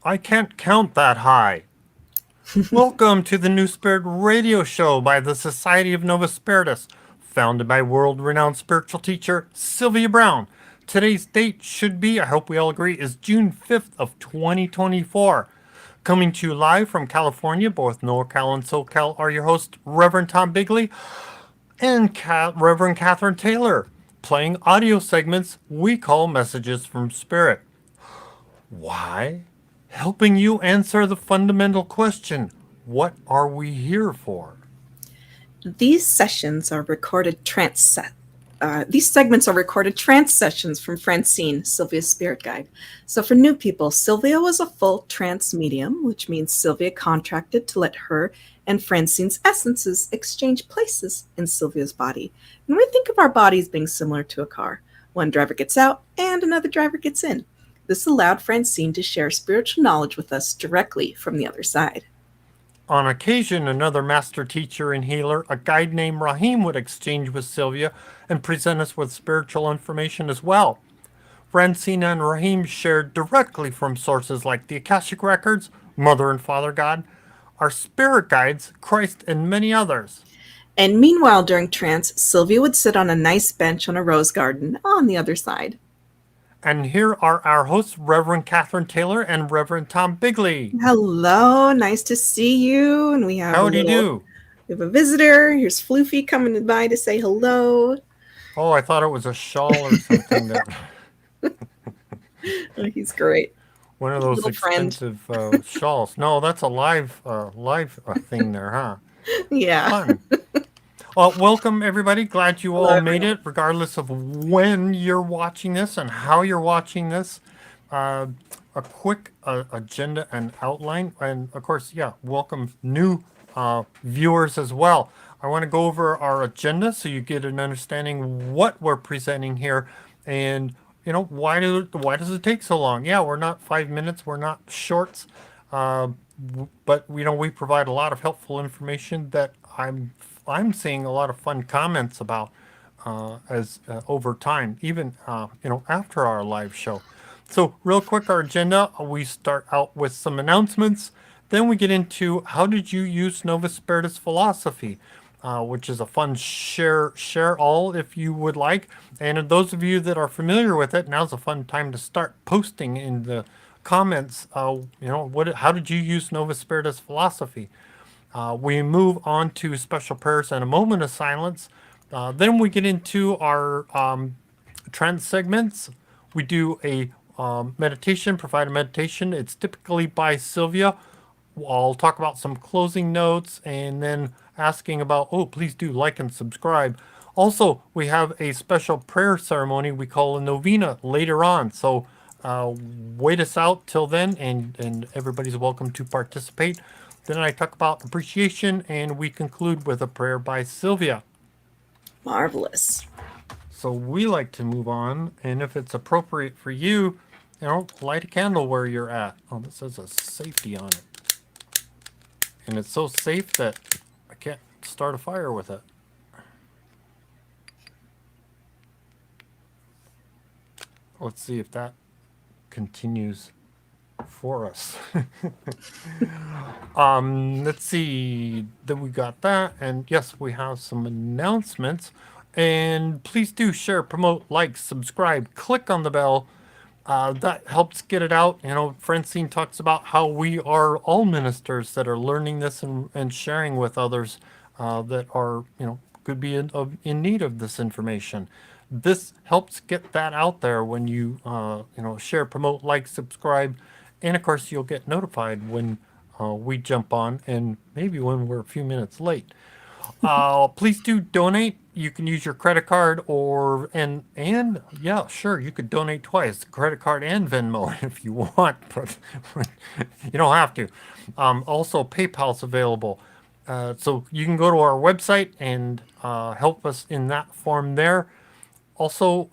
I can't count that high. Welcome to the New Spirit Radio Show by the Society of Novus Spiritus, founded by world-renowned spiritual teacher Sylvia Browne. Today's date should be, I hope we all agree, is June 5th of 2024. Coming to you live from California, both NorCal and SoCal, are your hosts, Reverend Tom Bigley and Reverend Catherine Taylor, playing audio segments we call Messages from Spirit. Why? Helping you answer the fundamental question, what are we here for? These sessions are recorded these segments are recorded trance sessions from Francine, Sylvia's spirit guide. So for new people, Sylvia was a full trance medium, which means Sylvia contracted to let her and Francine's essences exchange places in Sylvia's body. And we think of our bodies being similar to a car. One driver gets out and another driver gets in. This allowed Francine to share spiritual knowledge with us directly from the other side. On occasion, another master teacher and healer, a guide named Rahim, would exchange with Sylvia and present us with spiritual information as well. Francine and Rahim shared directly from sources like the Akashic Records, Mother and Father God, our spirit guides, Christ, and many others. And meanwhile, during trance, Sylvia would sit on a nice bench on a rose garden on the other side. And here are our hosts, Reverend Catherine Taylor and Reverend Tom Bigley. Hello, nice to see you. And we have Howdy do. We have a visitor. Here's Floofy coming by to say hello. Oh, I thought it was a shawl or something. Oh, he's great. One of those expensive shawls. No, that's a live thing there, huh? Yeah. Fun. Welcome, everybody. Glad you all made it, regardless of when you're watching this and how you're watching this. A quick agenda and outline. And, of course, welcome new viewers as well. I want to go over our agenda so you get an understanding what we're presenting here and, why does it take so long? Yeah, we're not 5 minutes. We're not shorts. But, we provide a lot of helpful information that I'm seeing a lot of fun comments about as over time, even after our live show. So real quick, our agenda, we start out with some announcements. Then we get into how did you use Novus Spiritus philosophy, which is a fun share all if you would like. And those of you that are familiar with it, now's a fun time to start posting in the comments. How did you use Novus Spiritus philosophy? We move on to special prayers and a moment of silence. Then we get into our trance segments. We do a meditation, provide a meditation. It's typically by Sylvia. I'll talk about some closing notes and then asking about, please do like and subscribe. Also, we have a special prayer ceremony we call a novena later on. So wait us out till then, and everybody's welcome to participate. Then I talk about appreciation, and we conclude with a prayer by Sylvia. Marvelous. So we like to move on, and if it's appropriate for you, light a candle where you're at. Oh, this says a safety on it. And it's so safe that I can't start a fire with it. Let's see if that continues for us. Let's see. Then we got that, and yes, we have some announcements. And please do share, promote, like, subscribe, click on the bell. That helps get it out. Francine talks about how we are all ministers that are learning this and sharing with others that are, could be in need of this information. This helps get that out there when you, share, promote, like, subscribe. And, of course, you'll get notified when we jump on and maybe when we're a few minutes late. Please do donate. You can use your credit card and yeah, sure, you could donate twice, credit card and Venmo if you want, but you don't have to. Also, PayPal's available. So you can go to our website and help us in that form there. Also,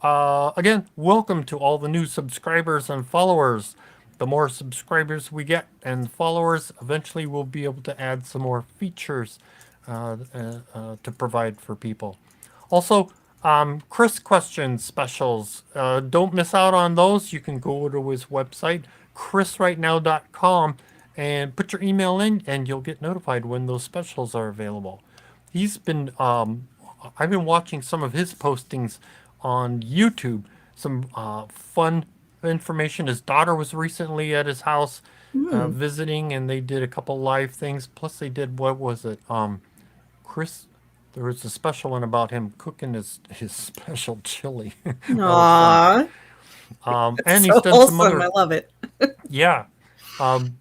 again, welcome to all the new subscribers and followers. The more subscribers we get and followers, eventually we'll be able to add some more features to provide for people. Also, Chris questions specials. Don't miss out on those. You can go to his website, chrisrightnow.com and put your email in, and you'll get notified when those specials are available. He's been, I've been watching some of his postings on YouTube. Some fun information. His daughter was recently at his house visiting, and they did a couple live things. Plus, they did, what was it? Chris, there was a special one about him cooking his special chili. That was fun. Aww, And he's so done some wholesome. other, I love it. yeah.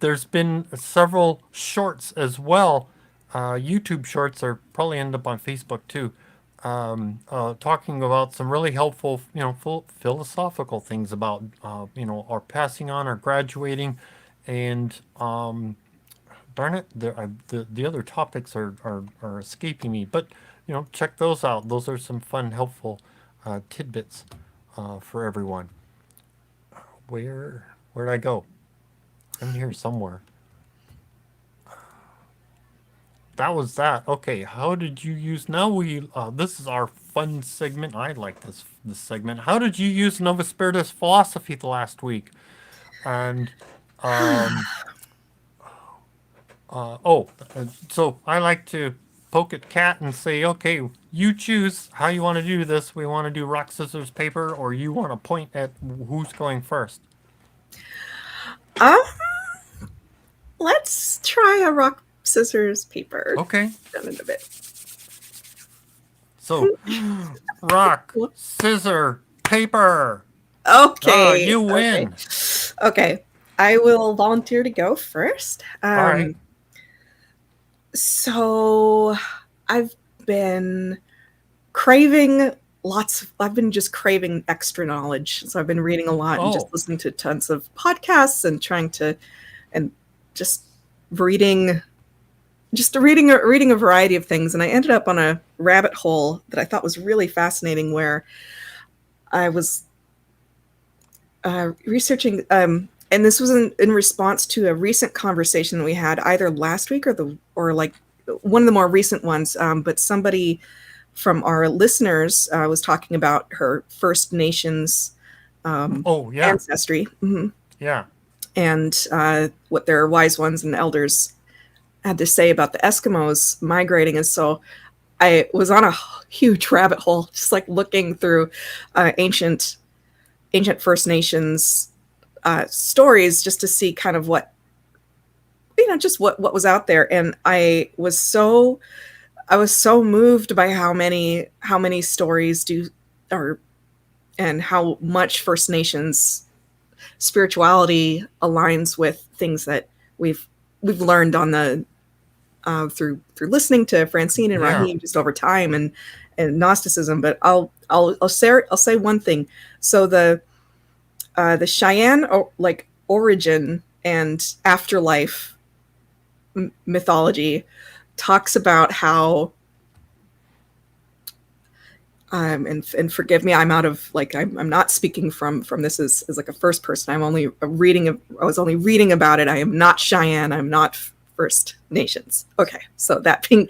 There's been several shorts as well. YouTube shorts are probably end up on Facebook too. Talking about some really helpful, philosophical things about, our passing on, our graduating, and darn it, the other topics are escaping me. But check those out. Those are some fun, helpful tidbits for everyone. Where'd I go? I'm here somewhere. That was that. Okay, how did you use? Now this is our fun segment. I like this segment. How did you use Novus Spiritus philosophy the last week? And so I like to poke at Cat and say, okay, you choose how you want to do this. We want to do rock, scissors, paper, or you want to point at who's going first. Let's try a rock, scissors, paper. Okay. Done in a bit. So, rock, scissor, paper. Okay. You win. Okay. I will volunteer to go first. All right. So I've been craving I've been just craving extra knowledge. So I've been reading a lot and just listening to tons of podcasts and just reading a variety of things. And I ended up on a rabbit hole that I thought was really fascinating, where I was researching, and this was in response to a recent conversation that we had either last week or like one of the more recent ones. But somebody from our listeners was talking about her First Nations ancestry. Mm-hmm. Yeah. And what their wise ones and elders had to say about the Eskimos migrating. And so I was on a huge rabbit hole, just like looking through ancient First Nations stories, just to see kind of what was out there. And I was so moved by how many stories and how much First Nations spirituality aligns with things that we've learned on the through listening to Francine and Raheem just over time, and Gnosticism. But I'll say one thing. So the Cheyenne origin and afterlife mythology talks about how and forgive me, I'm out of I'm not speaking from this as like a first person. I was only reading about it. I am not Cheyenne. I'm not First Nations. Okay, so that being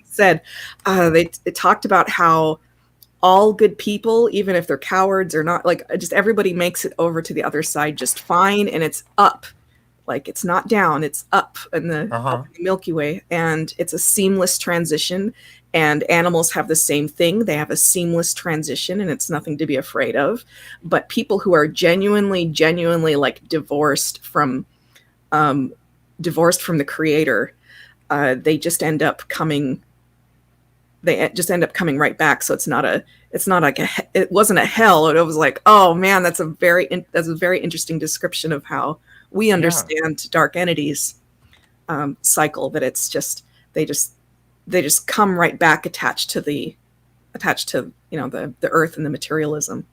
said, they talked about how all good people, even if they're cowards or not, just everybody makes it over to the other side just fine, and it's up. It's not down, it's up in the Milky Way, and it's a seamless transition. And animals have the same thing. They have a seamless transition, and it's nothing to be afraid of. But people who are genuinely divorced from the creator, they just end up coming right back. So it wasn't a hell. It was like, oh man, that's a very interesting description of how we understand dark entities cycle. That it's just they just come right back attached to the earth and the materialism.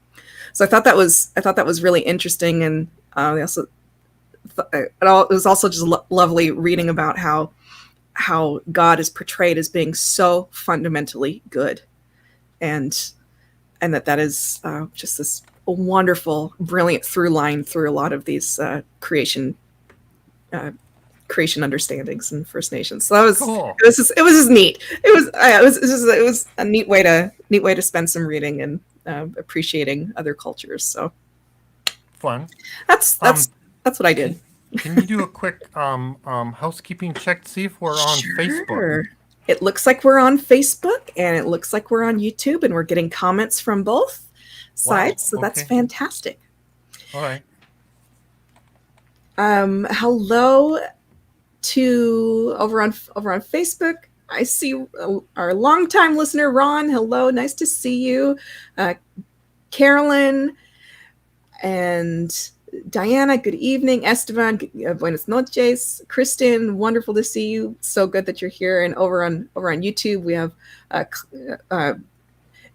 So I thought that was really interesting, and it was also just lovely reading about how God is portrayed as being so fundamentally good, and that is just this wonderful, brilliant through line through a lot of these creation understandings in First Nations. So that was cool. It was just neat. It was a neat way to spend some reading and appreciating other cultures. So fun. That's That's what I did. Can you do a quick housekeeping check to see if we're on Facebook? Sure. It looks like we're on Facebook and it looks like we're on YouTube, and we're getting comments from both Wow. sides. So that's Okay. fantastic. All right. Hello to over on Facebook. I see our longtime listener Ron. Hello, nice to see you. Carolyn and Diana, good evening. Esteban, buenas noches. Kristen, wonderful to see you. So good that you're here. And over on YouTube, we have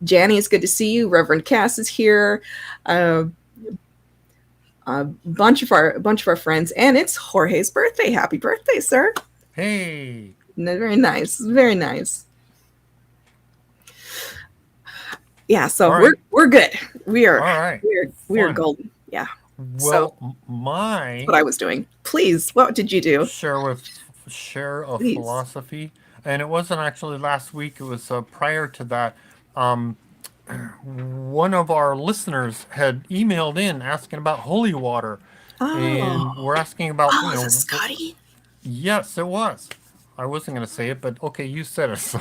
Janny. It's good to see you. Reverend Cass is here. A bunch of our friends, and it's Jorge's birthday. Happy birthday, sir! Hey. Very nice. Very nice. Yeah. So we're good. We are. All right. We are golden. Yeah. Well, so, my what I was doing. Please, what did you do? Share a Please. philosophy, and it wasn't actually last week. It was prior to that. One of our listeners had emailed in asking about holy water, and we're asking about is it Scotty? Yes, it was. I wasn't going to say it, but okay, you said it. So.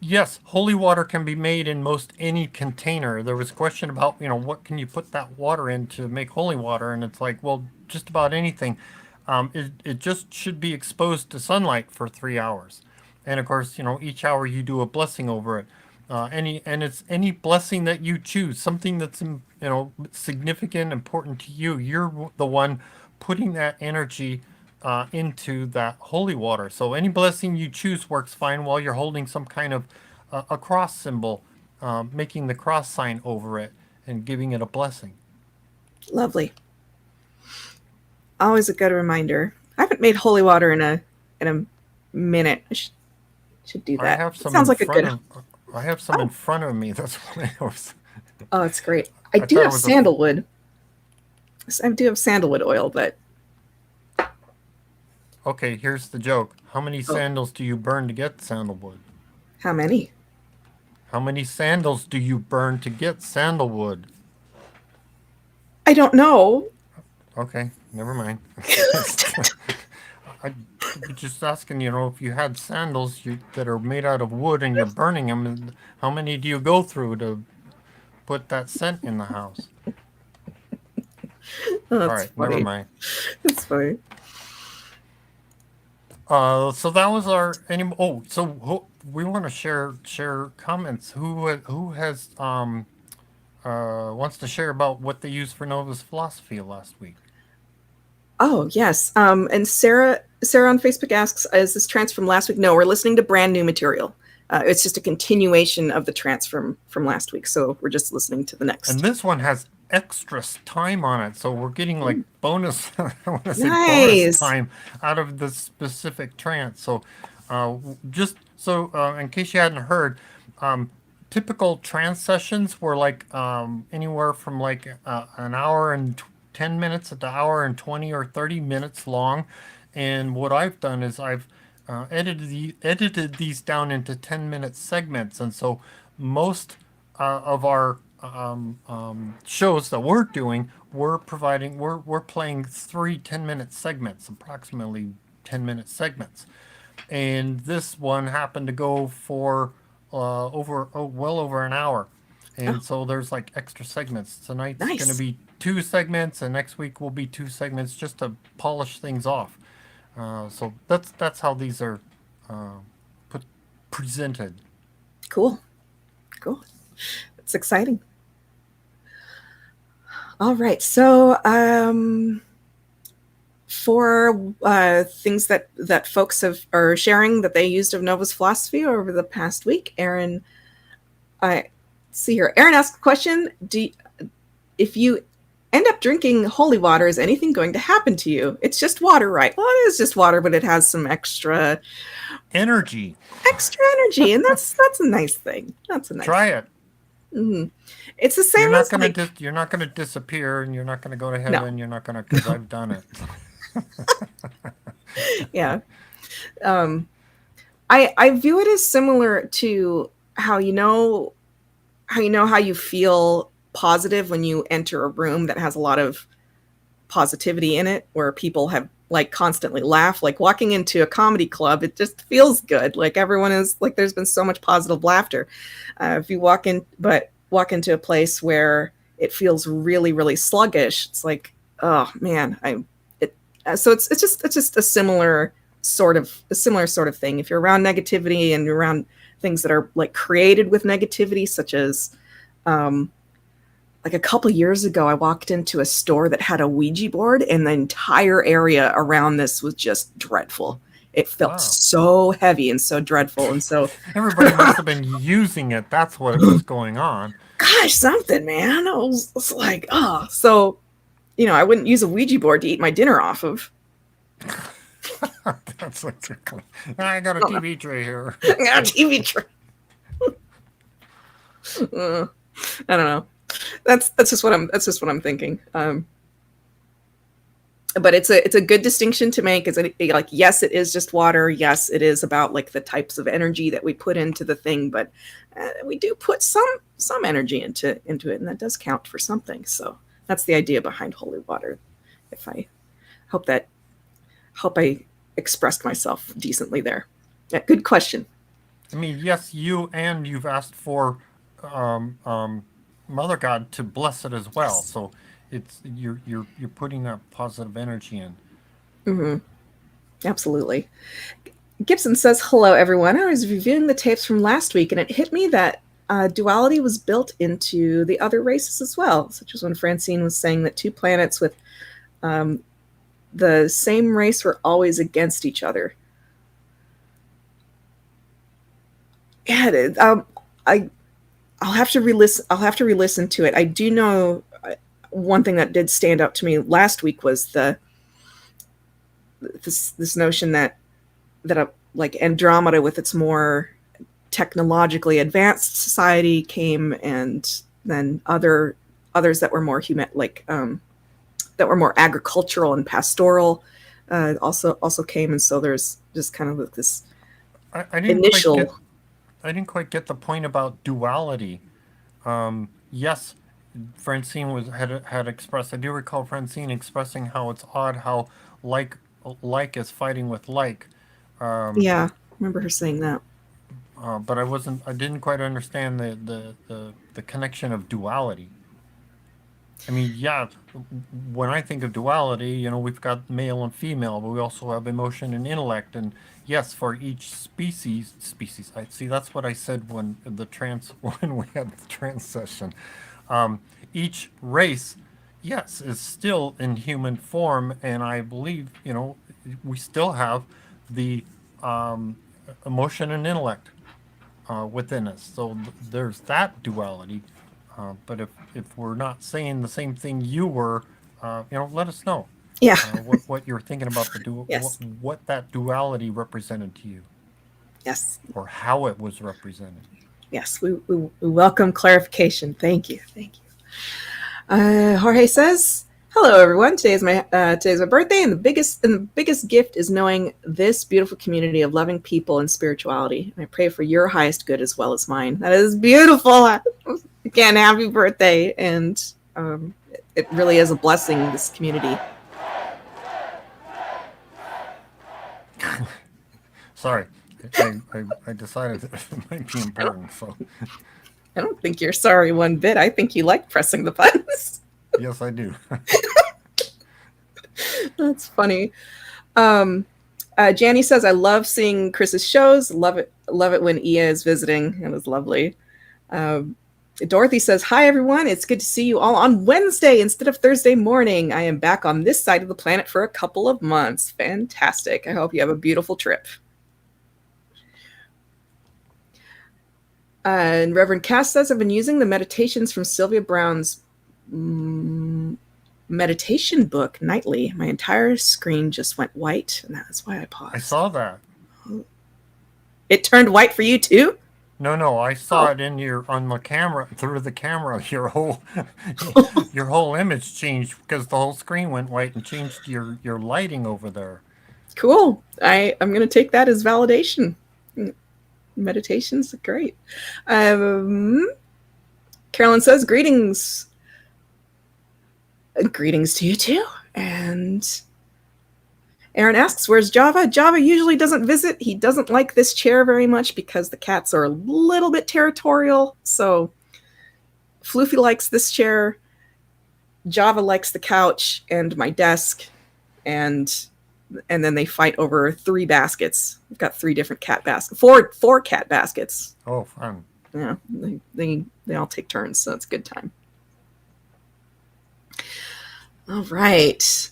Yes, holy water can be made in most any container. There was a question about, what can you put that water in to make holy water? And it's like, well, just about anything. It just should be exposed to sunlight for 3 hours. And of course, each hour you do a blessing over it. It's any blessing that you choose, something that's, significant, important to you. You're the one putting that energy into that holy water. So any blessing you choose works fine while you're holding some kind of a cross symbol, making the cross sign over it and giving it a blessing. Lovely. Always a good reminder. I haven't made holy water in a minute. I should do that. I have some. Sounds like a good. I have some in front of me. That's what I was. Oh, it's great. I do have sandalwood. I do have sandalwood oil, but. Okay, here's the joke. How many sandals do you burn to get sandalwood? How many? How many sandals do you burn to get sandalwood? I don't know. Okay, never mind. I'm just asking, if you had sandals that are made out of wood and you're burning them, how many do you go through to put that scent in the house? All right, funny. Never mind. That's funny. So that was our we want to share comments. Who has wants to share about what they used for Novus philosophy last week? Oh yes, and Sarah on Facebook asks, "Is this trance from last week?" No, we're listening to brand new material. It's just a continuation of the trance from last week, so we're just listening to the next. And this one has extra time on it, so we're getting like bonus. I want to say bonus Nice. time out of the specific trance. So, just so in case you hadn't heard, typical trance sessions were like anywhere from like an hour and 10 minutes to hour and 20 or 30 minutes long. And what I've done is I've edited these down into 10-minute segments. And so most of our shows that we're doing, we're playing 3 10-minute segments, approximately 10-minute segments. And this one happened to go for well over an hour. And so there's like extra segments. Tonight's going to be 2 segments, and next week will be 2 segments just to polish things off. So that's how these are presented. Cool. It's exciting. All right. So for things that folks are sharing that they used of Novus philosophy over the past week, Aaron, I see here. Aaron asked a question: if you end up drinking holy water, is anything going to happen to you? It's just water, right? Well, it is just water, but it has some extra energy, and that's a nice thing. That's a nice. Try it. Mm-hmm. It's the same. You're not gonna disappear, and you're not gonna go to heaven. No. You're not gonna, because I've done it. Yeah. I view it as similar to how you feel positive when you enter a room that has a lot of positivity in it, where people have like constantly laugh. Like walking into a comedy club, it just feels good. Like everyone is like, there's been so much positive laughter. If you walk into a place where it feels really, really sluggish, it's like, oh man, so it's just a similar sort of thing. If you're around negativity and you're around things that are like created with negativity, such as like a couple years ago, I walked into a store that had a Ouija board, and the entire area around this was just dreadful. It felt so heavy and so dreadful, and so everybody must have been using it. That's what was going on. Gosh, something, man. I was like, oh, so I wouldn't use a Ouija board to eat my dinner off of. That's what's cool. I got a TV tray here. I got a TV tray. I don't know. That's just what I'm thinking. But it's a good distinction to make. Is like, yes, it is just water. Yes, it is about like the types of energy that we put into the thing, but we do put some energy into it, and that does count for something. So that's the idea behind holy water. If I hope I expressed myself decently there. Yeah, good question. I mean, yes, you've asked for Mother God to bless it as well. So it's you're putting that positive energy in. Mm-hmm. Absolutely. Gibson says, hello, everyone. I was reviewing the tapes from last week, and it hit me that duality was built into the other races as well, such as when Francine was saying that two planets with the same race were always against each other. Yeah, I'll have to re-listen to it. I do know one thing that did stand out to me last week was this notion that like Andromeda, with its more technologically advanced society, came, and then others that were more human, like that were more agricultural and pastoral, also came, and so there's just kind of like this initial. I didn't quite get the point about duality. Yes, Francine had expressed. I do recall Francine expressing how it's odd how like is fighting with like. Yeah, I remember her saying that. But I didn't quite understand the connection of duality. I mean, yeah, when I think of duality, we've got male and female, but we also have emotion and intellect. And yes, for each species, I see that's what I said when we had the trance session. Each race, yes, is still in human form, and I believe, we still have the emotion and intellect within us. So there's that duality. But if we're not saying the same thing you were, let us know. Yeah. What you're thinking about yes. what that duality represented to you. Yes. Or how it was represented. Yes, we welcome clarification. Thank you. Jorge says, hello, everyone. Today's my birthday, and the biggest gift is knowing this beautiful community of loving people and spirituality. And I pray for your highest good as well as mine. That is beautiful. Again, happy birthday, and it really is a blessing, this community. Sorry, I decided that it might be important. So I don't think you're sorry one bit. I think you like pressing the buttons. Yes, I do. That's funny. Janny says, I love seeing Chris's shows. Love it when Ia is visiting. It was lovely. Dorothy says, hi, everyone. It's good to see you all on Wednesday instead of Thursday morning. I am back on this side of the planet for a couple of months. Fantastic. I hope you have a beautiful trip. And Reverend Cass says, I've been using the meditations from Sylvia Browne's meditation book nightly. My entire screen just went white, and that's why I paused. I saw that. It turned white for you too? No, I saw it on the camera, through the camera. Your whole image changed because the whole screen went white and changed your lighting over there. Cool. I'm going to take that as validation. Meditations are great. Carolyn says, greetings. Greetings to you too. And Aaron asks, where's Java? Java usually doesn't visit. He doesn't like this chair very much because the cats are a little bit territorial. So Floofy likes this chair. Java likes the couch and my desk. And then they fight over 3 baskets. We've got 3 different cat baskets. 4 cat baskets. Oh, fun. Yeah, they all take turns, so it's a good time. All right.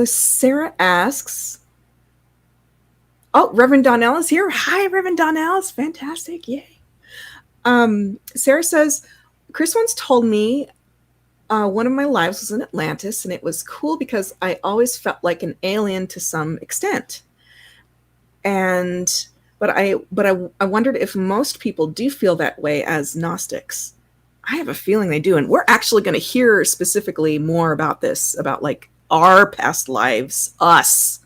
Sarah asks, oh, Reverend Donnell is here. Hi, Reverend Donnell. It's fantastic. Yay. Sarah says, Chris once told me one of my lives was in Atlantis, and it was cool because I always felt like an alien to some extent. But I wondered if most people do feel that way as Gnostics. I have a feeling they do, and we're actually going to hear specifically more about this, about like our past lives, us,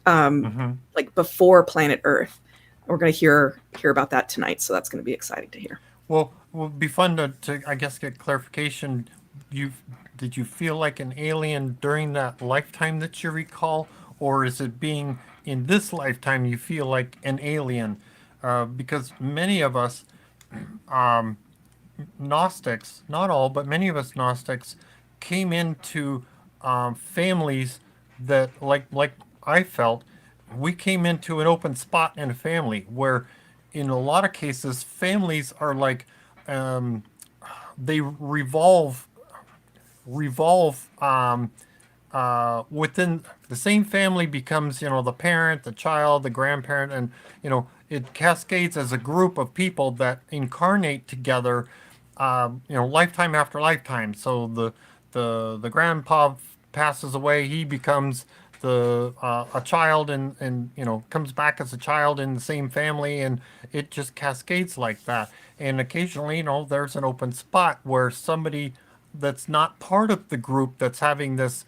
like before planet Earth. We're going to hear about that tonight, so that's going to be exciting to hear. Well, it would be fun to I guess get clarification. Did you feel like an alien during that lifetime that you recall, or is it being in this lifetime you feel like an alien? Because many of us Gnostics, not all, but many of us Gnostics came into families that, like I felt, we came into an open spot in a family where, in a lot of cases, families are like they revolve within the same family becomes, the parent, the child, the grandparent, and it cascades as a group of people that incarnate together, lifetime after lifetime. So the grandpa passes away, he becomes a child, and comes back as a child in the same family, and it just cascades like that. And occasionally, there's an open spot where somebody that's not part of the group that's having this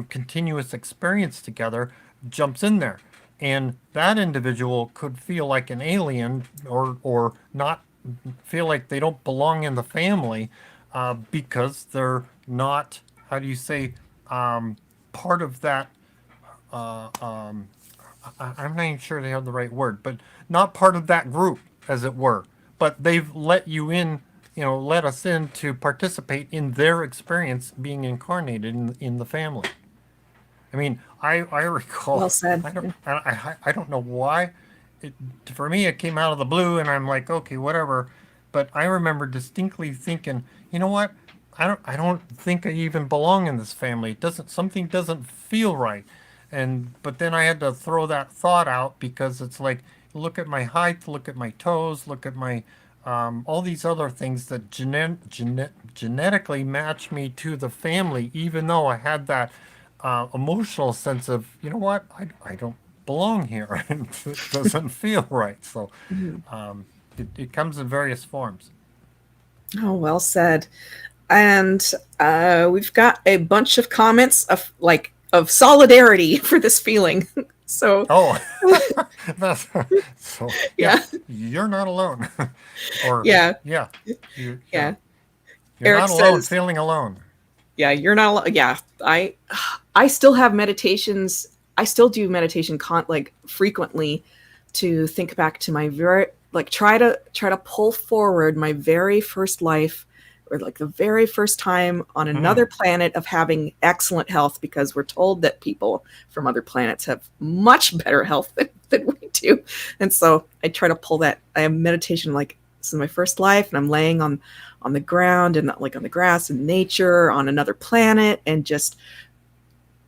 continuous experience together jumps in there, and that individual could feel like an alien, or not feel like they don't belong in the family, because they're not, how do you say, part of that. I'm not even sure they have the right word, but not part of that group, as it were. But they've let you in, let us in to participate in their experience being incarnated in the family. I mean, I recall. Well said. I don't know why. For me, it came out of the blue, and I'm like, okay, whatever. But I remember distinctly thinking, you know what? I don't think I even belong in this family. Something doesn't feel right. But then I had to throw that thought out, because it's like, look at my height, look at my toes, look at my all these other things that genetically match me to the family, even though I had that emotional sense of, you know what, I don't belong here. It doesn't feel right. So it comes in various forms. Oh, well said. And we've got a bunch of comments of solidarity for this feeling. So that's so yeah, you're not alone. Or yeah, you're Eric not alone, says, feeling alone. Yeah, you're not alone. Yeah, I still have meditations. I still do meditation frequently to think back to my try to pull forward my very first life, or like the very first time on another planet of having excellent health, because we're told that people from other planets have much better health than we do. And so I try to pull that. I have meditation like this is my first life, and I'm laying on the ground and like on the grass in nature on another planet, and just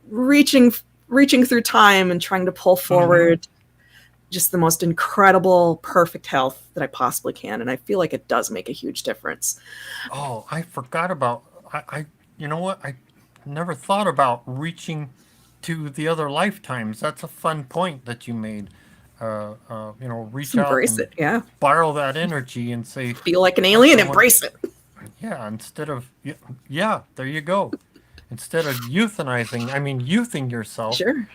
reaching through time and trying to pull forward just the most incredible, perfect health that I possibly can. And I feel like it does make a huge difference. Oh, I forgot about, you know what? I never thought about reaching to the other lifetimes. That's a fun point that you made. Reach out and borrow that energy and say, feel like an alien, embrace it. Yeah. Instead of, there you go. Instead of youthing yourself. Sure.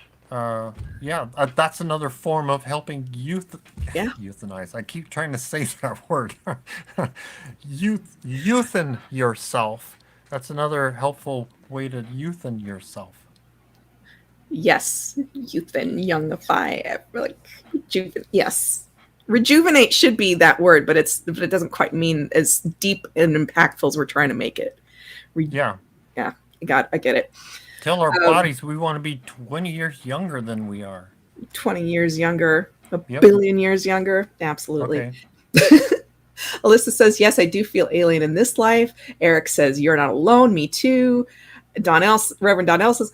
Yeah, that's another form of helping Yeah. euthanize. I keep trying to say that word. Youthen yourself. That's another helpful way to youthen yourself. Yes. Youth and youngify. Like, yes. Rejuvenate should be that word, but it doesn't quite mean as deep and impactful as we're trying to make it. Yeah. Yeah. I get it. Tell our Um, bodies we want to be 20 years younger than we are. 20 years younger, a Yep. billion years younger. Absolutely. Okay. Alyssa says, yes, I do feel alien in this life. Eric says, you're not alone. Me too. Reverend Donnell says,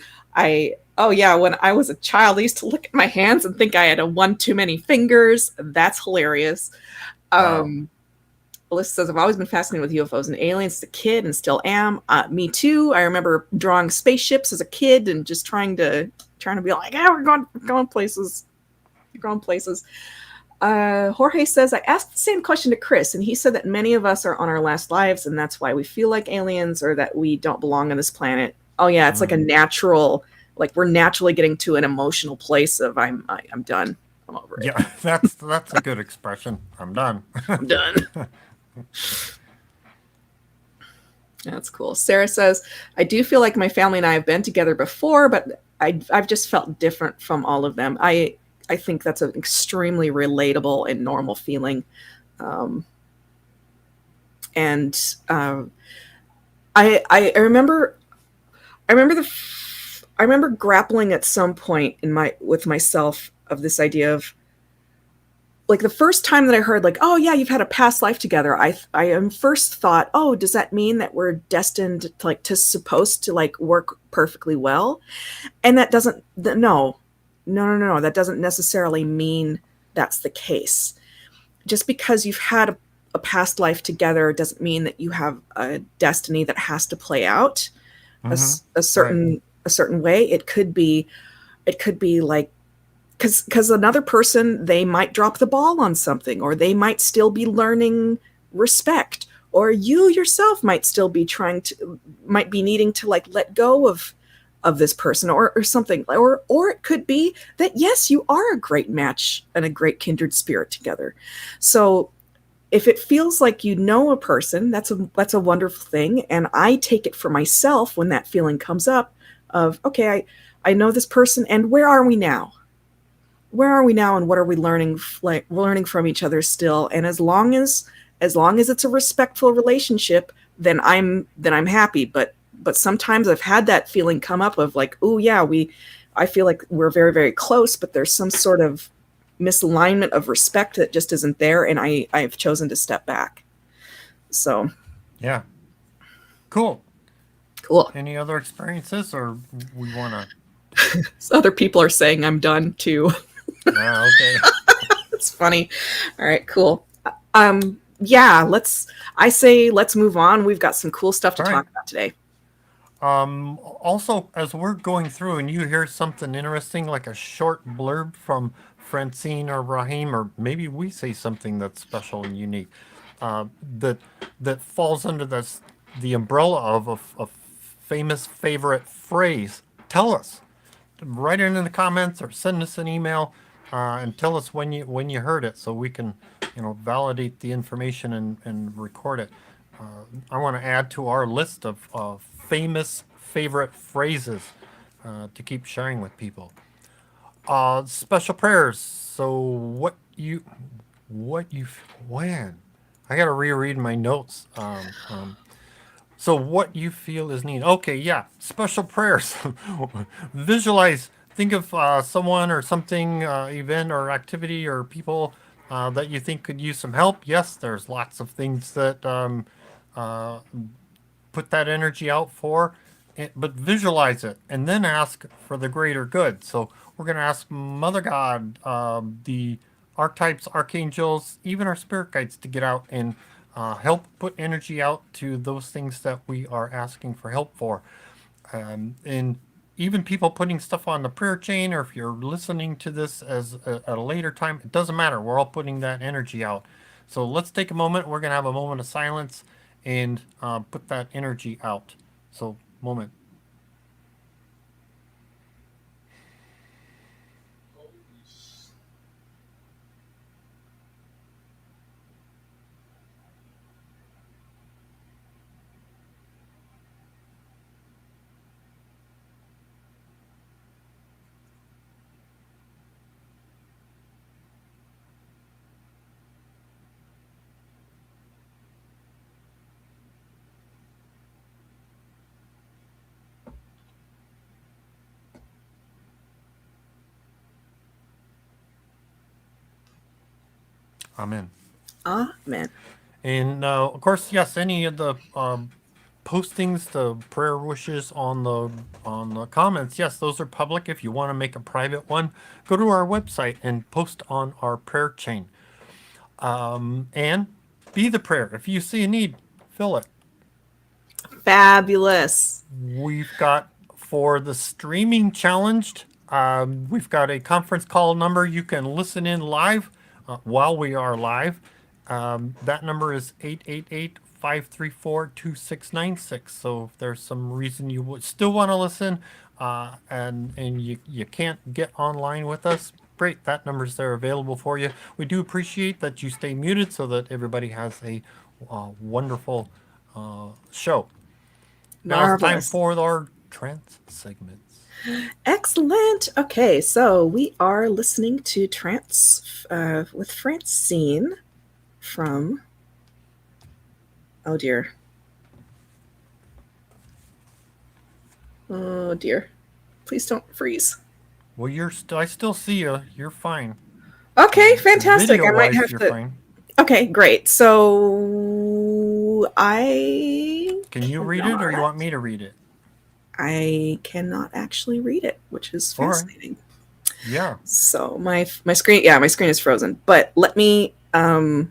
oh yeah, when I was a child, I used to look at my hands and think I had a one too many fingers. That's hilarious. Wow. Alyssa says, I've always been fascinated with UFOs and aliens as a kid and still am. Me too. I remember drawing spaceships as a kid and just trying to be like, yeah, we're going places. You're going places. Jorge says, I asked the same question to Chris, and he said that many of us are on our last lives, and that's why we feel like aliens or that we don't belong on this planet. Oh yeah, it's like a natural, like we're naturally getting to an emotional place of I'm done. I'm over it. Yeah, that's a good expression. I'm done. I'm done. That's cool. Sarah says, I do feel like my family and I have been together before, but I've just felt different from all of them. I think that's an extremely relatable and normal feeling. And I remember I remember grappling at some point with myself of this idea of like the first time that I heard like, oh yeah, you've had a past life together. I first thought, oh, does that mean that we're destined to supposed to like work perfectly well? And that doesn't no. That doesn't necessarily mean that's the case. Just because you've had a past life together doesn't mean that you have a destiny that has to play out a certain way. It could be like because another person, they might drop the ball on something, or they might still be learning respect, or you yourself might still be might be needing to like let go of this person or something, or it could be that yes, you are a great match and a great kindred spirit together. So if it feels like you know a person, that's a wonderful thing, and I take it for myself when that feeling comes up of okay, I know this person, and where are we now, and what are we learning from each other still? And as long as it's a respectful relationship, then I'm happy. But sometimes I've had that feeling come up of like, oh yeah, I feel like we're very, very close, but there's some sort of misalignment of respect that just isn't there, and I've chosen to step back. So Yeah. Cool. cool. Any other experiences, or we want to? So other people are saying I'm done too. Okay. It's funny. All right, cool. Yeah, let's move on. We've got some cool stuff to talk about today. Also, as we're going through and you hear something interesting, like a short blurb from Francine or Rahim, or maybe we say something that's special and unique, that falls under the umbrella of a famous favorite phrase, tell us. Write it in the comments or send us an email and tell us when you heard it, so we can validate the information and record it. I want to add to our list of famous favorite phrases to keep sharing with people. Special prayers. So when I got to reread my notes. So what you feel is needed. Okay, yeah. Special prayers. Visualize. Think of someone or something, event or activity or people that you think could use some help. Yes, there's lots of things that put that energy out for, but visualize it and then ask for the greater good. So we're going to ask Mother God, the archetypes, archangels, even our spirit guides to get out and help put energy out to those things that we are asking for help for. And even people putting stuff on the prayer chain, or if you're listening to this at a later time, it doesn't matter. We're all putting that energy out. So let's take a moment. We're going to have a moment of silence and put that energy out. So, moment. Amen. Amen. And of course, yes, any of the postings, the prayer wishes on the comments, yes, those are public. If you want to make a private one, go to our website and post on our prayer chain. And be the prayer. If you see a need, fill it. Fabulous. We've got for the streaming challenged, we've got a conference call number. You can listen in live while we are live. That number is 888-534-2696. So if there's some reason you would still want to listen and you can't get online with us, great, that number's there available for you. We do appreciate that you stay muted so that everybody has a wonderful show. Now it's time Marvelous. for our trance segments. Excellent. Okay, so we are listening to Trance with Francine from. Oh dear. Oh dear. Please don't freeze. Well, I still see you. You're fine. Okay, fantastic. I might Video-wise, have you're to. fine. Okay, great. So Can you read it, or you want me to read it? I cannot actually read it, which is All right. fascinating. Yeah. So my screen, my screen is frozen. But let me. My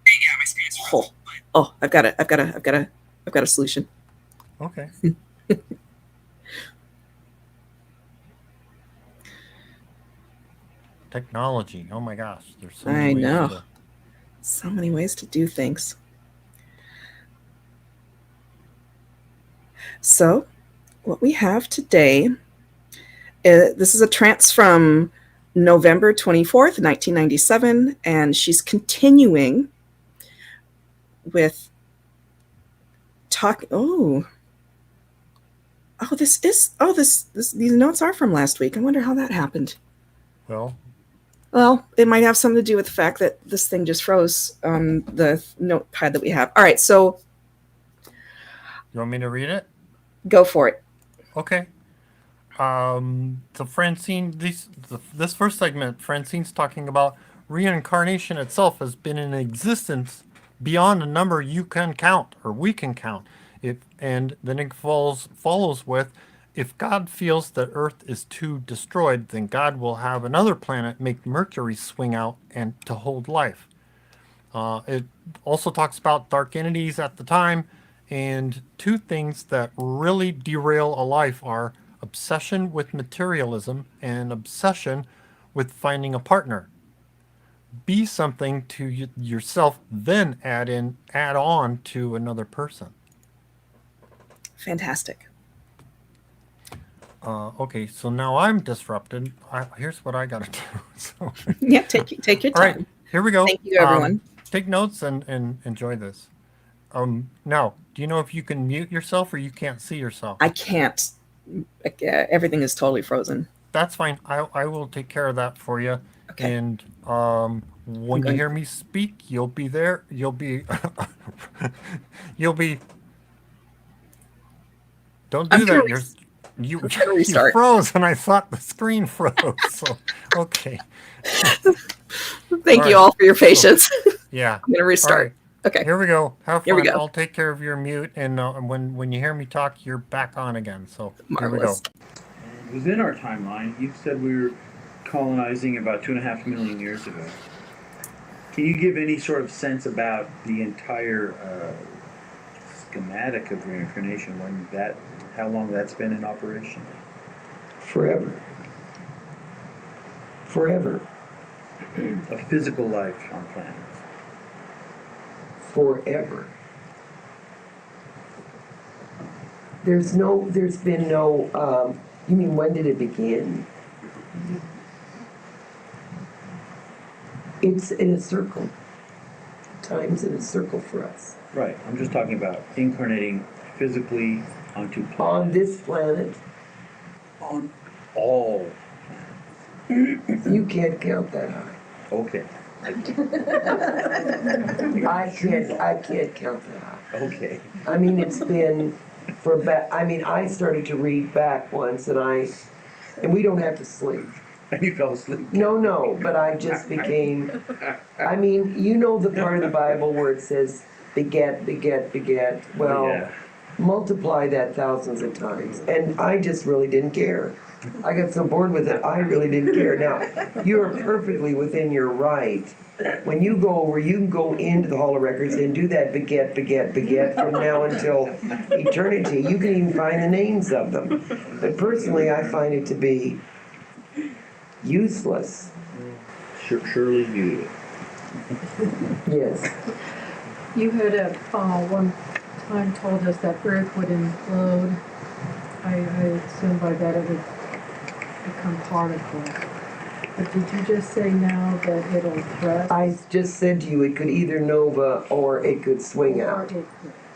screen is frozen. Oh, I've got a solution. Okay. Technology. Oh my gosh. There's so many I ways know. So many ways to do things. So, what we have today, this is a trance from November 24th, 1997, and she's continuing with talking. These notes are from last week. I wonder how that happened. Well, it might have something to do with the fact that this thing just froze on the notepad that we have. All right, so you want me to read it? Go for it. Okay. So Francine, this first segment, Francine's talking about reincarnation itself has been in existence beyond a number you can count or we can count. And then it follows with, if God feels that Earth is too destroyed, then God will have another planet make Mercury swing out and to hold life. It also talks about dark entities at the time, and two things that really derail a life are obsession with materialism and obsession with finding a partner. Be something to yourself, then add on to another person. Fantastic. Okay, so now I'm disrupted. Here's what I gotta do. So, yeah, take your time. All right, here we go. Thank you, everyone. Take notes and enjoy this. Now, do you know if you can mute yourself or you can't see yourself? I can't. Everything is totally frozen. That's fine. I will take care of that for you. Okay. And when you hear me speak, you'll be there. You'll be. Don't do that. You froze, and I thought the screen froze. So, okay. Thank you all for your patience. Yeah. I'm going to restart. Right. Okay. Here we go. Have fun. Here we go. I'll take care of your mute, and when you hear me talk, you're back on again. So Marvelous. Here we go. Within our timeline, you said we were colonizing about 2.5 million years ago. Can you give any sort of sense about the entire schematic of reincarnation, how long that's been in operation? Forever. A physical life on planets. Forever. There's been no, you mean when did it begin? It's in a circle. Time's in a circle for us. Right, I'm just talking about incarnating physically onto planets. On this planet. On all planets. You can't count that high. Okay. I can't count that high. Okay. I mean, it's been I started to read back once, and we don't have to sleep. And you fell asleep. No, but I just became, I mean, you know the part of the Bible where it says beget, beget, beget. Well, Yeah. multiply that thousands of times. And I just really didn't care. I got so bored with it, I really didn't care. Now, you are perfectly within your right. When you go over, you can go into the Hall of Records and do that beget, beget, beget from now until eternity. You can even find the names of them. But personally, I find it to be useless. Surely muted. Yes. You had at one time told us that Earth would implode. I assume by that it would become particles. But did you just say now that it'll rest? I just said to you it could either nova or it could swing out.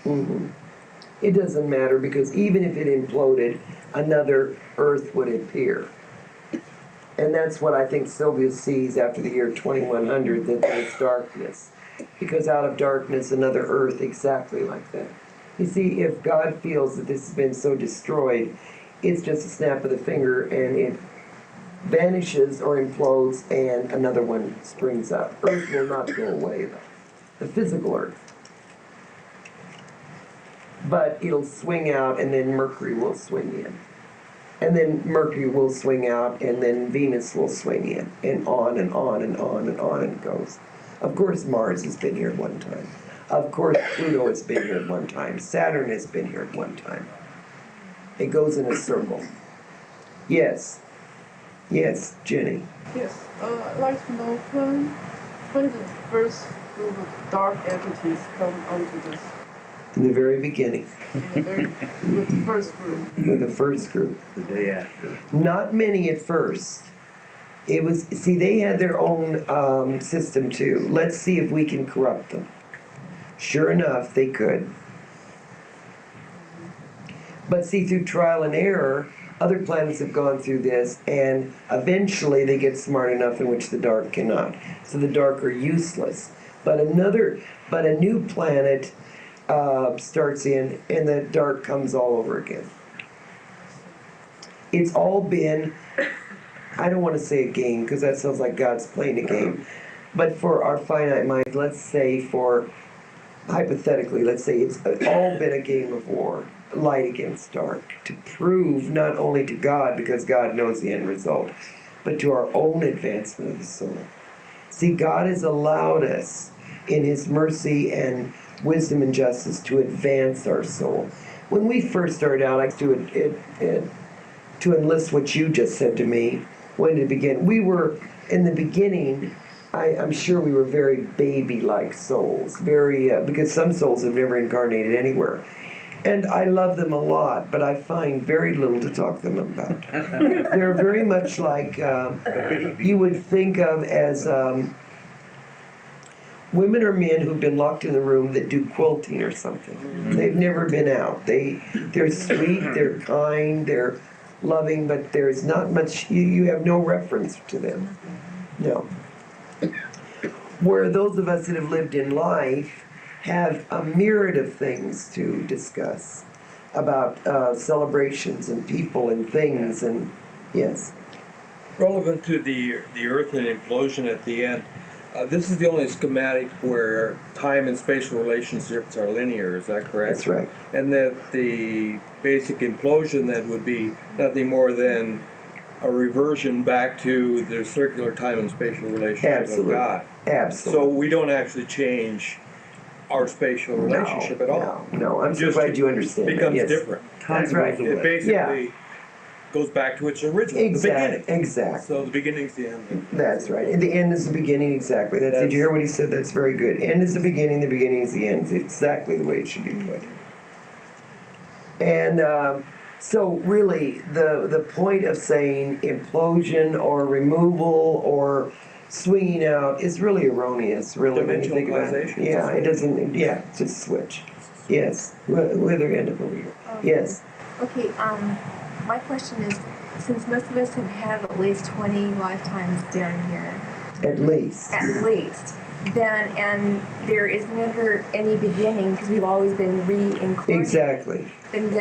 It doesn't matter because even if it imploded, another Earth would appear. And that's what I think Sylvia sees after the year 2100, that there's darkness. Because out of darkness, another Earth exactly like that. You see, if God feels that this has been so destroyed, it's just a snap of the finger and it vanishes or implodes and another one springs up. Earth will not go away, though. The physical Earth. But it'll swing out and then Mercury will swing in. And then Mercury will swing out and then Venus will swing in. And on and on and on and on it goes. Of course Mars has been here at one time. Of course Pluto has been here at one time. Saturn has been here at one time. It goes in a circle. Yes. Yes, Jenny. Yes, I'd like to know when did the first group of dark entities come onto this? In the very beginning. With the first group. With the first group. The day after. Not many at first. It was, see, they had their own system too. Let's see if we can corrupt them. Sure enough, they could. But see, through trial and error, other planets have gone through this, and eventually they get smart enough in which the dark cannot. So the dark are useless. But a new planet starts in, and the dark comes all over again. It's all been, I don't want to say a game, because that sounds like God's playing a game. But for our finite mind, let's say hypothetically, let's say it's all been a game of war. Light against dark, to prove not only to God, because God knows the end result, but to our own advancement of the soul. See, God has allowed us in His mercy and wisdom and justice to advance our soul. When we first started out, to enlist what you just said to me, when did it begin? We were, in the beginning, I'm sure we were very baby-like souls, very because some souls have never incarnated anywhere. And I love them a lot, but I find very little to talk to them about. They're very much like you would think of as women or men who've been locked in the room that do quilting or something. They've never been out. They're sweet, they're kind, they're loving, but there's not much, you have no reference to them. No. Where those of us that have lived in life have a myriad of things to discuss about celebrations and people and things and yes. Relevant to the Earth and implosion at the end, this is the only schematic where time and spatial relationships are linear, is that correct? That's right. And that the basic implosion then would be nothing more than a reversion back to the circular time and spatial relationship Absolutely. of God. Absolutely. So we don't actually change our spatial relationship at all. No, I'm so glad you understand that. Becomes Yes. different. That's right. It basically goes back to its original, the beginning. Exactly. So the beginning's the end. That's right. And the end is the beginning, exactly. Did you hear what he said? That's very good. End is the beginning is the end. It's exactly the way it should be put. And so really, the point of saying implosion or removal or swinging out is really erroneous, really, when you think about it. Yeah, it doesn't, yeah, it's just switch. Yes, we'll end up over here. Yes. Okay, my question is, since most of us have had at least 20 lifetimes down here, At least. then, and there is never any beginning because we've always been reincarnated. Exactly. Then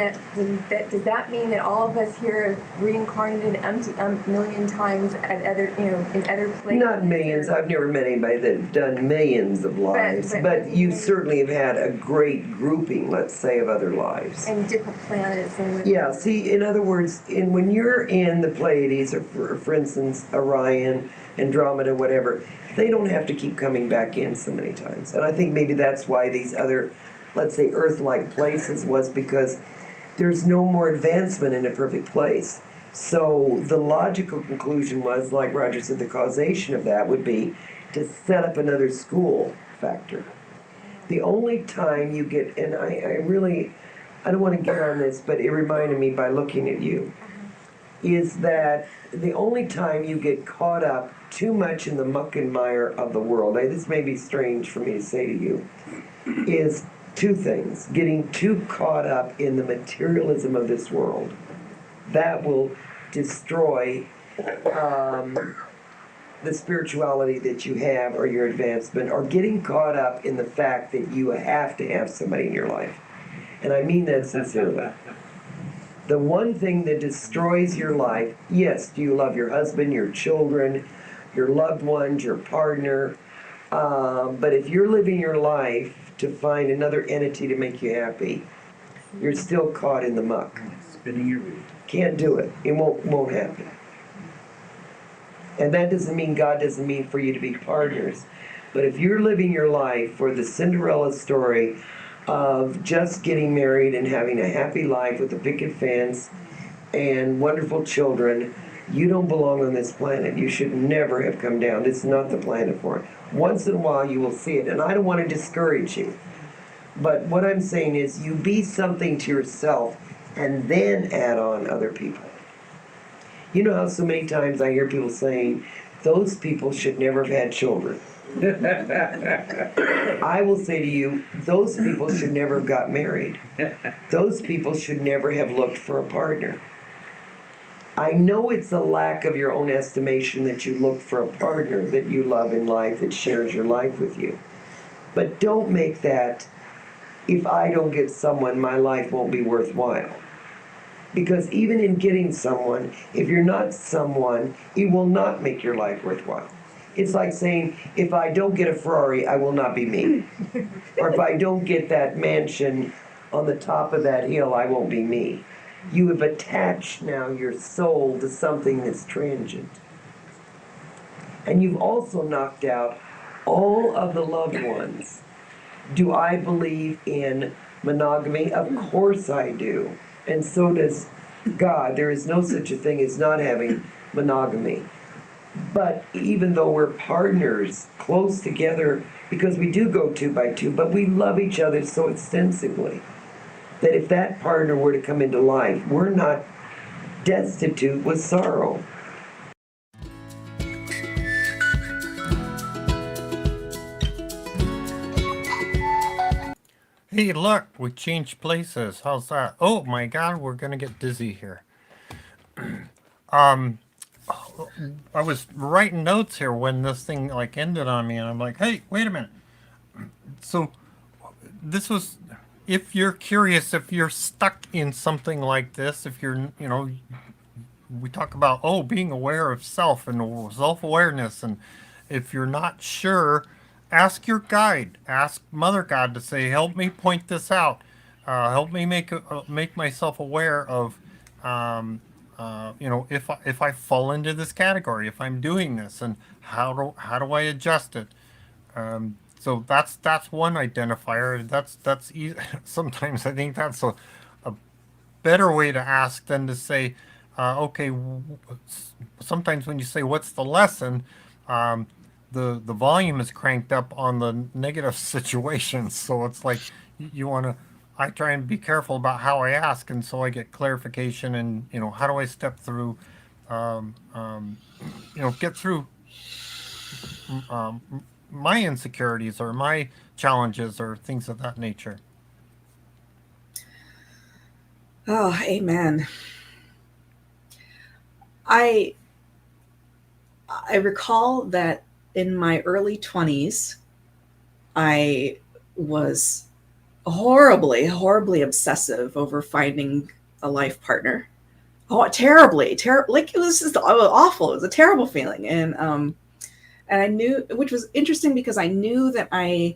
does that mean that all of us here are reincarnated a million times at other, in other places? Not millions. I've never met anybody that's done millions of lives, but you certainly have had a great grouping, let's say, of other lives. And different planets. And Yeah, see, in other words, when you're in the Pleiades, or for instance, Orion, Andromeda, whatever, they don't have to keep coming back in so many times. And I think maybe that's why these other, let's say, Earth-like places was because there's no more advancement in a perfect place. So the logical conclusion was, like Roger said, the causation of that would be to set up another school factor. The only time you get, and I don't want to get on this, but it reminded me by looking at you, is that the only time you get caught up too much in the muck and mire of the world, this may be strange for me to say to you, is two things. Getting too caught up in the materialism of this world. That will destroy the spirituality that you have or your advancement, or getting caught up in the fact that you have to have somebody in your life. And I mean that sincerely. The one thing that destroys your life, yes, do you love your husband, your children, your loved ones, your partner, but if you're living your life to find another entity to make you happy, you're still caught in the muck. Spinning your wheel. Can't do it. It won't happen. And that doesn't mean God doesn't mean for you to be partners. But if you're living your life for the Cinderella story of just getting married and having a happy life with a picket fence and wonderful children, you don't belong on this planet. You should never have come down. It's not the planet for it. Once in a while you will see it. And I don't want to discourage you. But what I'm saying is you be something to yourself and then add on other people. You know how so many times I hear people saying, those people should never have had children. I will say to you, those people should never have got married. Those people should never have looked for a partner. I know it's a lack of your own estimation that you look for a partner that you love in life, that shares your life with you. But don't make that, if I don't get someone, my life won't be worthwhile. Because even in getting someone, if you're not someone, it will not make your life worthwhile. It's like saying, if I don't get a Ferrari, I will not be me. Or if I don't get that mansion on the top of that hill, I won't be me. You have attached now your soul to something that's transient. And you've also knocked out all of the loved ones. Do I believe in monogamy? Of course I do. And so does God. There is no such a thing as not having monogamy. But even though we're partners, close together, because we do go 2 by 2, but we love each other so extensively that if that partner were to come into life, we're not destitute with sorrow. Hey, look, we changed places. How's that? Oh my God, we're gonna get dizzy here. I was writing notes here when this thing like ended on me, and I'm like, hey, wait a minute. So this was, if you're curious, if you're stuck in something like this, if you're, we talk about, being aware of self and self-awareness, and if you're not sure, ask your guide, ask Mother God to say, help me point this out, help me make myself aware of, if I fall into this category, if I'm doing this, and how do I adjust it? So that's one identifier. That's easy. Sometimes I think that's a better way to ask than to say, okay. Sometimes when you say, what's the lesson? The volume is cranked up on the negative situations. So it's like I try and be careful about how I ask, and so I get clarification, and how do I step through, get through my insecurities or my challenges or things of that nature. Oh, amen. I recall that in my early 20s, I was horribly obsessive over finding a life partner. Oh, terribly, like it was just awful. It was a terrible feeling, and I knew, which was interesting because I knew that I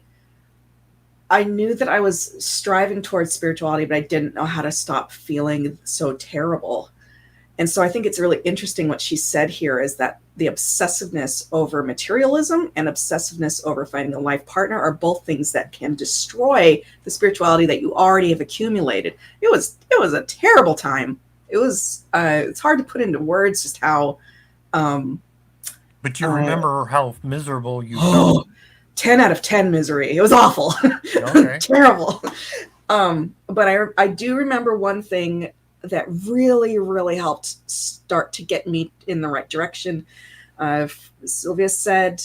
was striving towards spirituality, but I didn't know how to stop feeling so terrible. And so I think it's really interesting what she said here is that the obsessiveness over materialism and obsessiveness over finding a life partner are both things that can destroy the spirituality that you already have accumulated. It was a terrible time. It was it's hard to put into words just how But you remember how miserable you felt. 10 out of 10 misery. It was awful. Okay. Terrible. But I do remember one thing that really helped start to get me in the right direction. Sylvia said,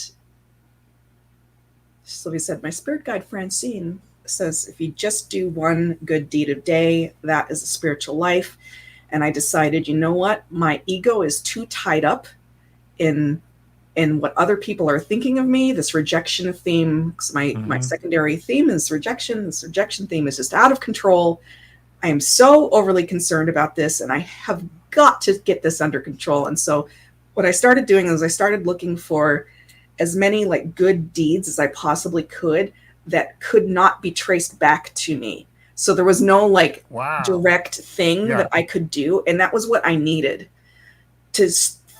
my spirit guide Francine says, if you just do one good deed a day, that is a spiritual life. And I decided, you know what? My ego is too tied up in what other people are thinking of me, this rejection theme, because my secondary theme is rejection. This rejection theme is just out of control. I am so overly concerned about this, and I have got to get this under control. And so what I started doing is I started looking for as many like good deeds as I possibly could that could not be traced back to me. So there was no like direct thing that I could do. And that was what I needed to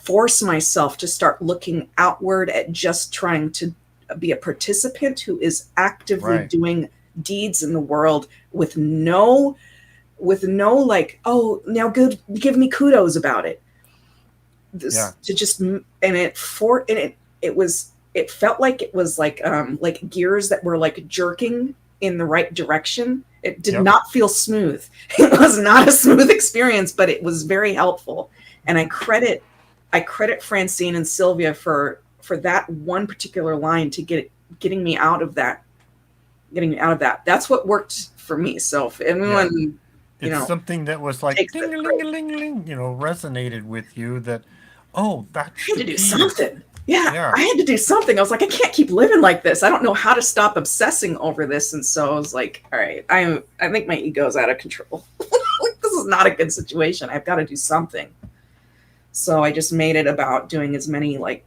force myself to start looking outward at just trying to be a participant who is actively doing deeds in the world with no like, oh, now good, give me kudos about it. To just, and it felt like it was like gears that were like jerking in the right direction. It did not feel smooth. It was not a smooth experience, but it was very helpful. And I credit Francine and Sylvia for that one particular line to getting me out of that. That's what worked for me. So if anyone, it's something that was like ding-a-ling-a-ling-a-ling, resonated with you that, that's I had to do something. Yeah, I had to do something. I was like, I can't keep living like this. I don't know how to stop obsessing over this. And so I was like, all right, I think my ego is out of control. This is not a good situation. I've got to do something. So I just made it about doing as many like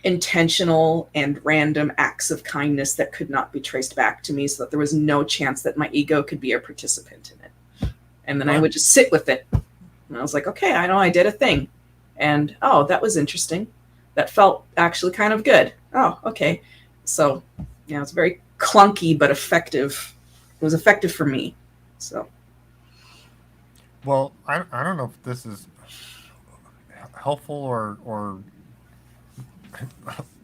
intentional and random acts of kindness that could not be traced back to me, so that there was no chance that my ego could be a participant in it. And then I would just sit with it. And I was like, okay, I know I did a thing. And, oh, that was interesting. That felt actually kind of good. Oh, okay. So, it's very clunky, but effective. It was effective for me. So. Well, I don't know if this is helpful or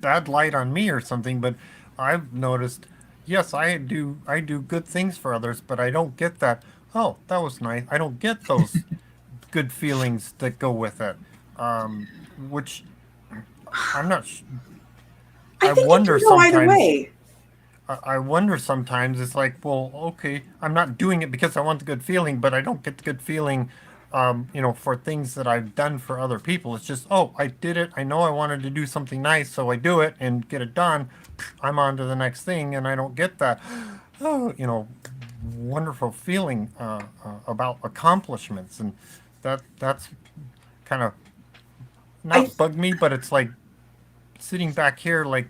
bad light on me or something, but I've noticed, yes, I do good things for others, but I don't get that, oh, that was nice. I don't get those good feelings that go with it, which I'm not I wonder sometimes. Either way. I wonder sometimes, it's like, well, okay, I'm not doing it because I want the good feeling, but I don't get the good feeling, for things that I've done for other people. It's just, oh, I did it. I know I wanted to do something nice, so I do it and get it done. I'm on to the next thing, and I don't get that, wonderful feeling about accomplishments. And that's kind of not bugged me, but it's like sitting back here like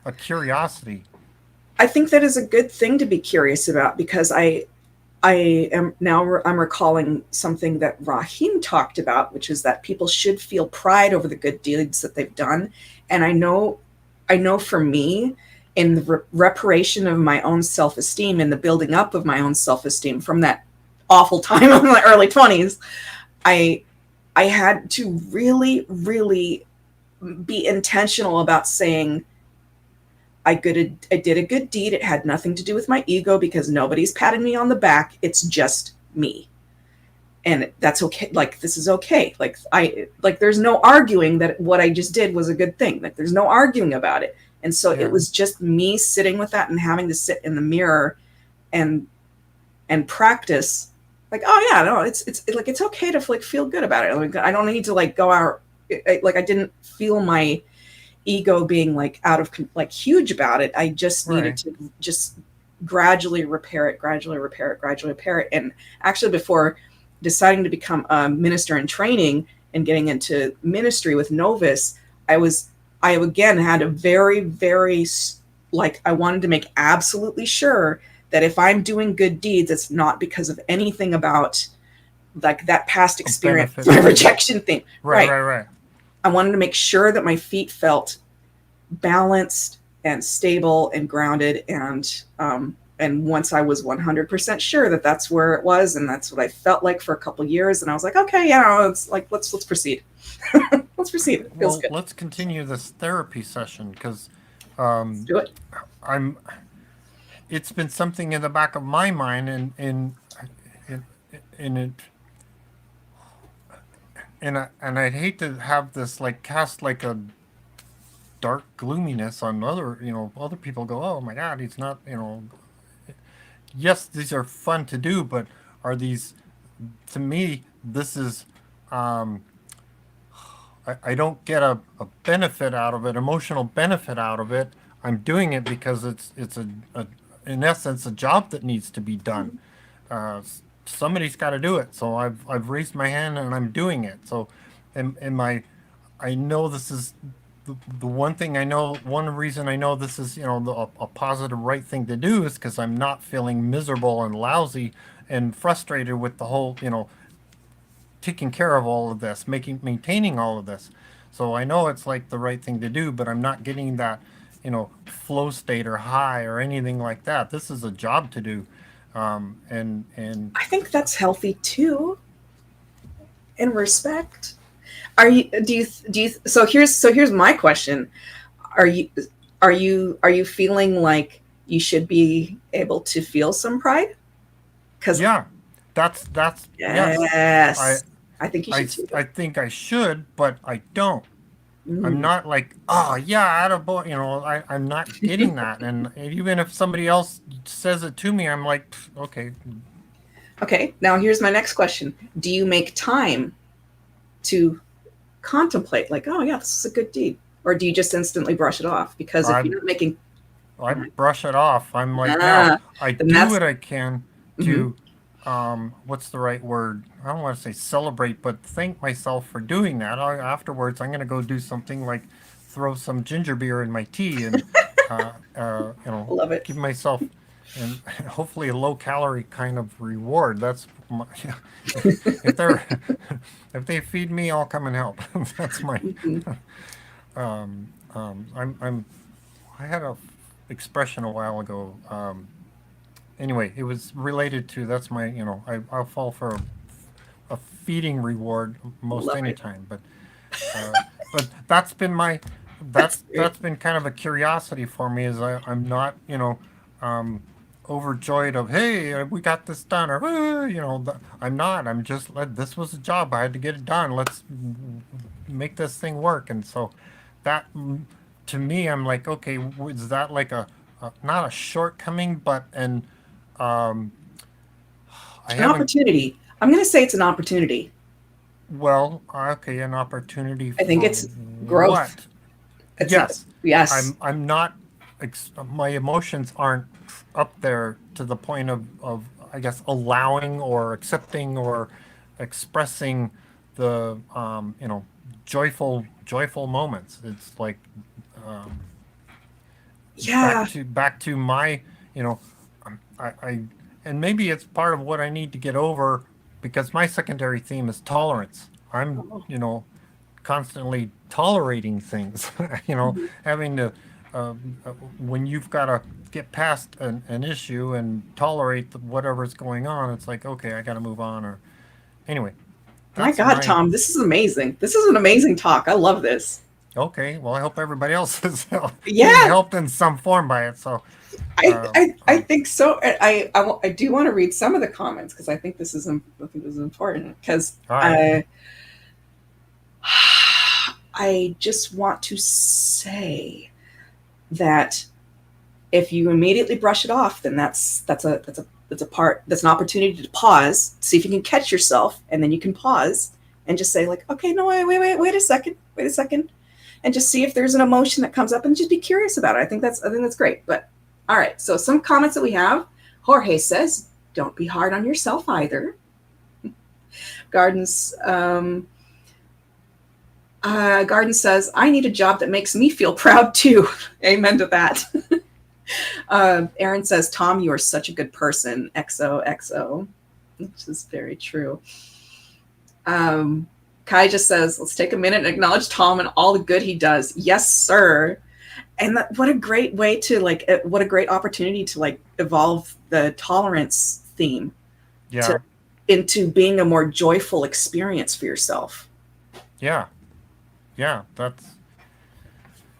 a curiosity. I think that is a good thing to be curious about, because I'm recalling something that Rahim talked about, which is that people should feel pride over the good deeds that they've done. And I know for me, in the reparation of my own self-esteem and the building up of my own self-esteem from that awful time of my early 20s, I had to really be intentional about saying, I did a good deed. It had nothing to do with my ego, because nobody's patting me on the back. It's just me. And that's okay. Like, this is okay. There's no arguing that what I just did was a good thing. Like, there's no arguing about it. And so it was just me sitting with that and having to sit in the mirror and practice. Like, oh yeah, no, it's okay to like feel good about it. Like, I don't need to like go out. I didn't feel my ego being like like huge about it. I just needed to just gradually repair it, gradually repair it. And actually, before deciding to become a minister in training and getting into ministry with Novus, I again had a very, very, like, I wanted to make absolutely sure that if I'm doing good deeds, it's not because of anything about like that past experience, my rejection thing. Right. I wanted to make sure that my feet felt balanced and stable and grounded, and once I was 100% sure that that's where it was, and that's what I felt like for a couple of years, and I was like, okay, yeah, it's like let's proceed. Let's proceed. It feels good. Let's continue this therapy session because Let's do it. It's been something in the back of my mind, and I'd hate to have this like cast like a dark gloominess on other people. Go, oh my God, he's not, yes, these are fun to do, but are these, to me, this is, I don't get a benefit out of it, emotional benefit out of it. I'm doing it because it's in essence, a job that needs to be done. Somebody's got to do it. So I've raised my hand and I'm doing it. So, I know this is the one thing I know. One reason I know this is a positive right thing to do is because I'm not feeling miserable and lousy and frustrated with the whole taking care of all of this, maintaining all of this. So I know it's like the right thing to do, but I'm not getting that flow state or high or anything like that. This is a job to do. And I think that's healthy too. In respect, so here's my question. Are you feeling like you should be able to feel some pride? Because that's yes. I think you should too. I think I should, but I don't. Mm. I'm not like, oh yeah, attaboy, I'm not getting that. And even if somebody else says it to me, I'm like, okay. Okay, now here's my next question. Do you make time to contemplate, like, oh yeah, this is a good deed? Or do you just instantly brush it off? Because if you're not making... I brush it off. I'm like, no, I do what I can to, what's the right word? I don't want to say celebrate, but thank myself for doing that. Afterwards, I'm going to go do something like throw some ginger beer in my tea and, Love it. give myself and hopefully a low calorie kind of reward. That's my, if they feed me, I'll come and help. That's my, I had a expression a while ago. Anyway, it was related to, that's my, I'll fall for a feeding reward most any time, but that's been my, that's been kind of a curiosity for me, is I'm not, overjoyed of, hey, we got this done, or, I'm not, I'm just, this was a job, I had to get it done, let's make this thing work. And so that, to me, I'm like, okay, is that like a not a shortcoming, but an opportunity. I'm going to say it's an opportunity. Well, okay, an opportunity. I think it's growth. What? Yes. I'm not. My emotions aren't up there to the point of I guess allowing or accepting or expressing the joyful moments. It's like back to my I and maybe it's part of what I need to get over, because my secondary theme is tolerance. I'm constantly tolerating things, having to when you've got to get past an issue and tolerate whatever's going on, it's like, okay, I got to move on. Or anyway. My God, Tom, this is amazing. This is an amazing talk. I love this. Okay, well, I hope everybody else is yeah. helped in some form by it. So I think so. I do want to read some of the comments, because I think this is important. Because I just want to say that if you immediately brush it off, then that's an opportunity to pause, see if you can catch yourself, and then you can pause and just say, like, okay, no, wait a second. and just see if there's an emotion that comes up and just be curious about it. I think that's great. But all right, so some comments that we have. Jorge says, don't be hard on yourself either. Gardens Garden says, I need a job that makes me feel proud too. Amen to that. Aaron says, Tom, you are such a good person. XOXO, which is very true. Kai just says, let's take a minute and acknowledge Tom and all the good he does. Yes, sir. And what a great way to what a great opportunity to evolve the tolerance theme into being a more joyful experience for yourself. Yeah.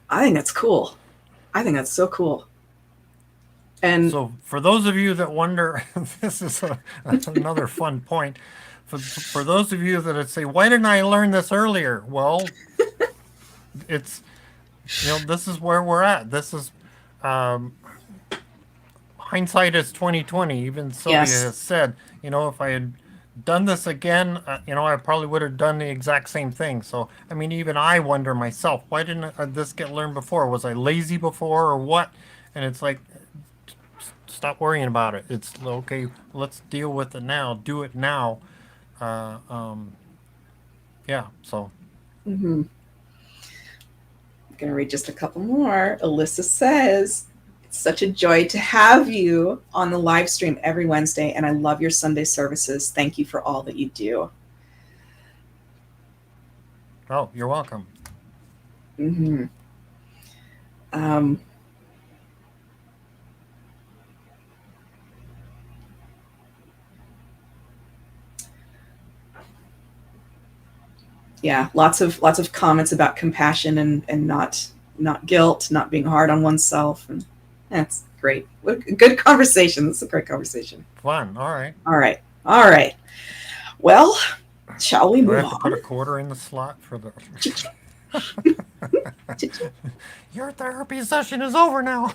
I think that's cool. I think that's so cool. And so for those of you that wonder, this is another fun point. For those of you that say, why didn't I learn this earlier? Well, it's, this is where we're at. This is, hindsight is 2020. Even Sylvia has said, if I had done this again, I probably would have done the exact same thing. So, I mean, even I wonder myself, why didn't this get learned before? Was I lazy before or what? And it's like, stop worrying about it. It's okay. Let's deal with it now. Do it now. So. Mm-hmm. I'm going to read just a couple more. Alyssa says, it's such a joy to have you on the live stream every Wednesday, and I love your Sunday services. Thank you for all that you do. Oh, you're welcome. Mm-hmm. Yeah, lots of comments about compassion and not guilt, not being hard on oneself, and that's great. What a good conversation. This is a great conversation. Fun. All right. Well, shall we move on? Do I have to put a quarter in the slot for the? Your therapy session is over now.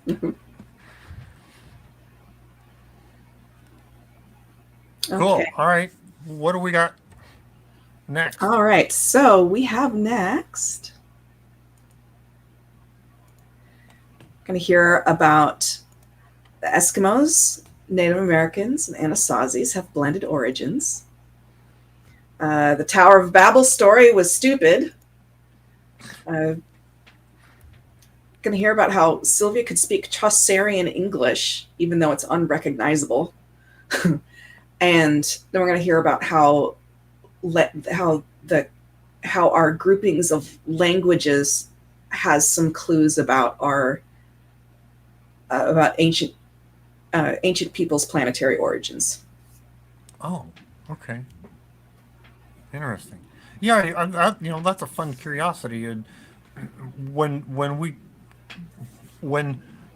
Cool. Okay. All right. What do we got next? All right. So we have next. Going to hear about the Eskimos, Native Americans, and Anasazis have blended origins. The Tower of Babel story was stupid. Going to hear about how Sylvia could speak Chaucerian English, even though it's unrecognizable. And then we're going to hear about how our groupings of languages has some clues about our about ancient people's planetary origins. Oh, okay. Interesting. Yeah, that's a fun curiosity. And when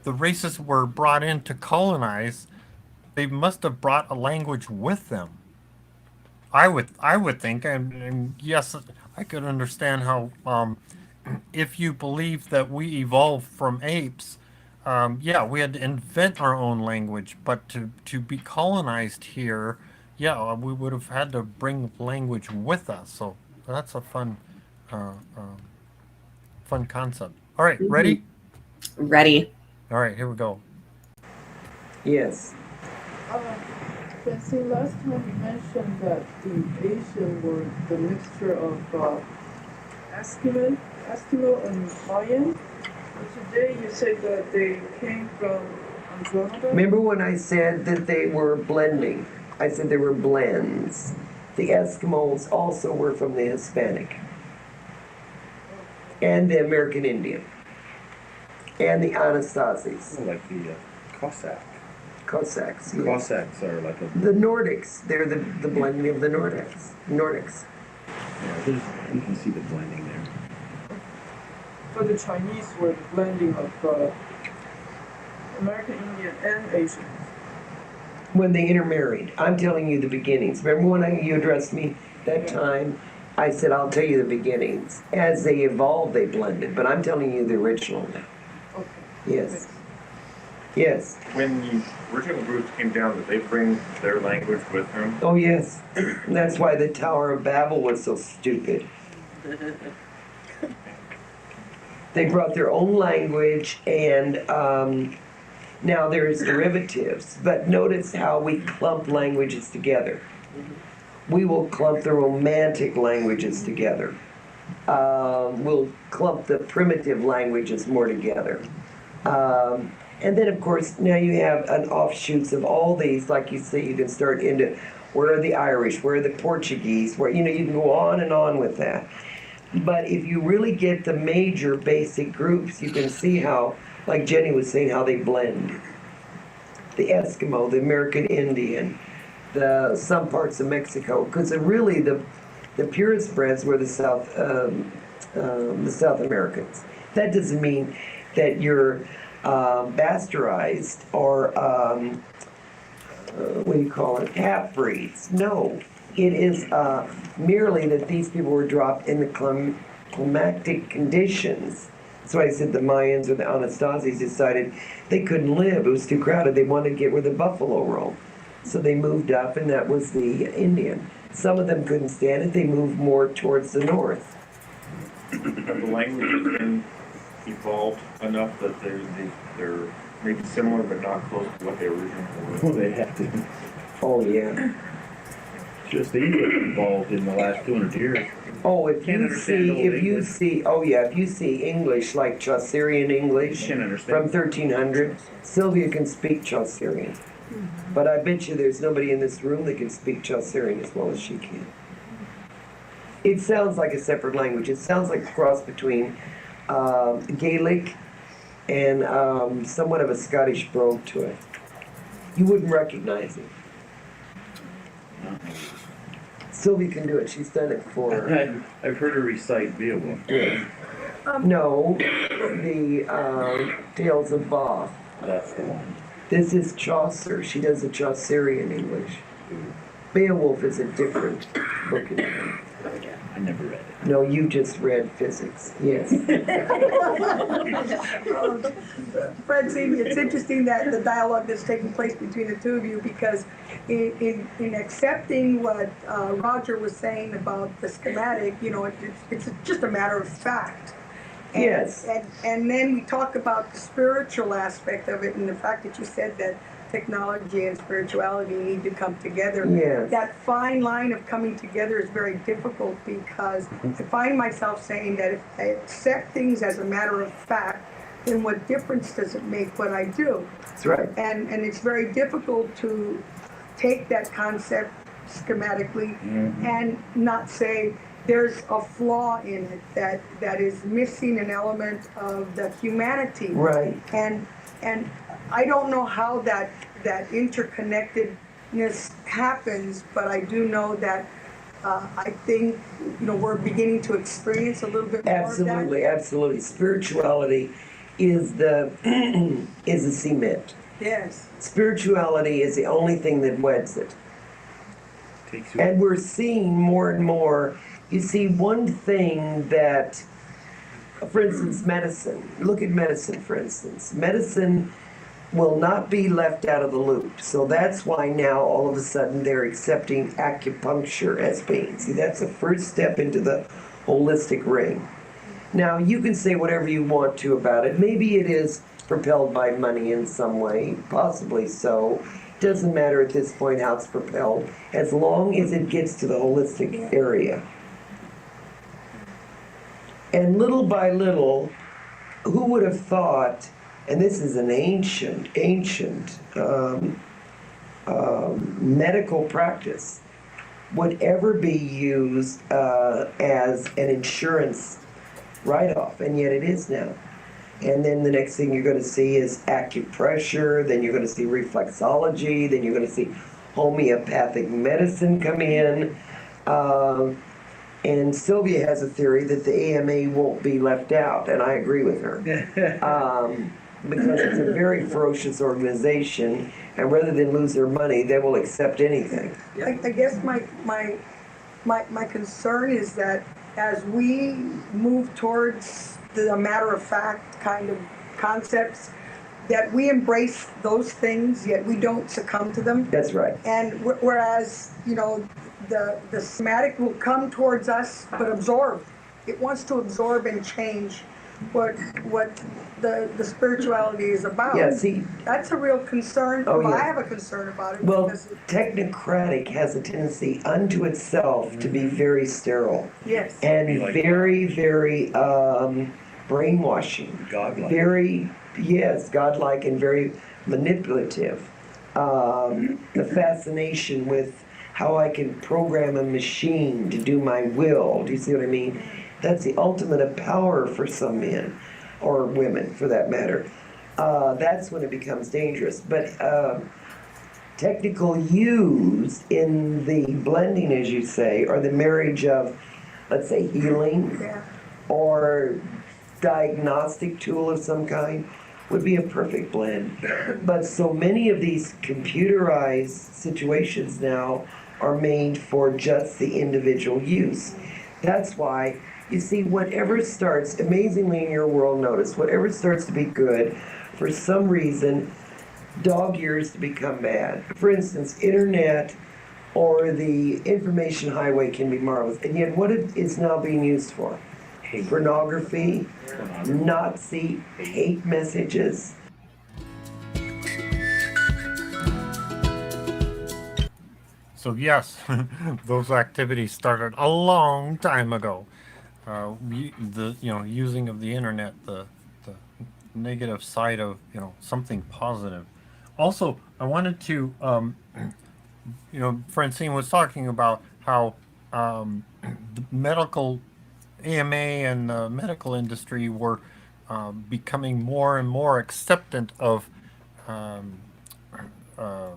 the races were brought in to colonize, they must have brought a language with them. I would think, and yes, I could understand how if you believe that we evolved from apes, we had to invent our own language, but to be colonized here, we would have had to bring language with us. So that's a fun concept. All right, ready? Ready. All right, here we go. Yes. Francine, last time you mentioned that the Asian were the mixture of Eskimo and Mayan. But today you say that they came from Andromeda. Remember when I said that they were blending? I said they were blends. The Eskimos also were from the Hispanic and the American Indian and the Anasazis. Like the Cossack. Cossacks. Yeah. Cossacks are like the Nordics. They're the blending of the Nordics. Yeah, you can see the blending there. But the Chinese were the blending of American Indian and Asian. When they intermarried. I'm telling you the beginnings. Remember when you addressed me that time? I said, I'll tell you the beginnings. As they evolved, they blended. But I'm telling you the original now. Okay. Yes. Yes. When the original groups came down, did they bring their language with them? Oh, yes. That's why the Tower of Babel was so stupid. They brought their own language, and now there's derivatives. But notice how we clump languages together. We will clump the romantic languages together. We'll clump the primitive languages more together. And then, of course, now you have an offshoots of all these. Like you see, you can start into where are the Irish, where are the Portuguese, where, you know, you can go on and on with that. But if you really get the major basic groups, you can see how, like Jenny was saying, how they blend. The Eskimo, the American Indian, some parts of Mexico, because really the purest breds were the South Americans. That doesn't mean that you're bastardized or what do you call it, half-breeds. No, it is merely that these people were dropped in the climatic conditions. That's why I said the Mayans or the Anasazis decided they couldn't live. It was too crowded. They wanted to get where the buffalo roam. So they moved up, and that was the Indian. Some of them couldn't stand it. They moved more towards the north. Have the languages been evolved enough that they're maybe similar but not close to what they originally were? Well, they have to. Oh, yeah. Just the English evolved in the last 200 years. Oh, if Can't you understand see, old if you English. see, oh yeah, if you see English like Chaucerian English Can't from understand. 1300, Sylvia can speak Chaucerian. But I bet you there's nobody in this room that can speak Chaucerian as well as she can. It sounds like a separate language. It sounds like a cross between Gaelic and somewhat of a Scottish brogue to it. You wouldn't recognize it. Sylvia can do it. She's done it before. I've heard her recite Beowulf. No, the Tales of Bath. That's the one. This is Chaucer. She does the Chaucerian English. Beowulf is a different book. I never read it. No, you just read physics. Yes. Francine, it's interesting that the dialogue that's taking place between the two of you, because in accepting what Roger was saying about the schematic, you know, it's just a matter of fact. And, Yes. and then we talk about the spiritual aspect of it, and the fact that you said that technology and spirituality need to come together. Yes. That fine line of coming together is very difficult, because I find myself saying that if I accept things as a matter of fact, then what difference does it make what I do? That's right. And it's very difficult to take that concept schematically and not say there's a flaw in it that is missing an element of the humanity. Right. And I don't know how that interconnectedness happens, but I do know that I think, you know, we're beginning to experience a little bit more Absolutely, of that. absolutely. Spirituality is the cement. Yes. Spirituality is the only thing that weds it. Takes you. And we're seeing more and more. You see, one thing that, for instance, medicine. Look at medicine, for instance. Medicine will not be left out of the loop. So that's why now all of a sudden they're accepting acupuncture as being. See, that's the first step into the holistic ring. Now, you can say whatever you want to about it. Maybe it is propelled by money in some way, possibly so. Doesn't matter at this point how it's propelled, as long as it gets to the holistic area. And little by little, who would have thought, and this is an ancient medical practice, would ever be used as an insurance write-off, and yet it is now. And then the next thing you're going to see is acupressure, then you're going to see reflexology, then you're going to see homeopathic medicine come in. And Sylvia has a theory that the AMA won't be left out, and I agree with her. Because it's a very ferocious organization, and rather than lose their money, they will accept anything. I guess my concern is that as we move towards the matter-of-fact kind of concepts, that we embrace those things, yet we don't succumb to them. That's right. And whereas, you know, the somatic will come towards us, but absorb. It wants to absorb and change what the spirituality is about. Yeah, see, That's a real concern. Oh, Well, yeah. I have a concern about it. well, because technocratic has a tendency unto itself to be very sterile yes. and Be like very, very brainwashing. Godlike. Very, yes, godlike and very manipulative. The fascination with how I can program a machine to do my will. Do you see what I mean? That's the ultimate of power for some men, or women for that matter. That's when it becomes dangerous. But technical use in the blending, as you say, or the marriage of, let's say, healing Yeah. or diagnostic tool of some kind would be a perfect blend. But so many of these computerized situations now are made for just the individual use. That's why, you see, whatever starts, amazingly in your world, notice, whatever starts to be good, for some reason, dog years to become bad. For instance, internet or the information highway can be marvelous. And yet what it is now being used for? Pornography, Nazi hate messages. So yes, those activities started a long time ago. Using of the internet, the negative side of something positive. Also, I wanted to Francine was talking about how the medical AMA and the medical industry were becoming more and more acceptant of um, uh,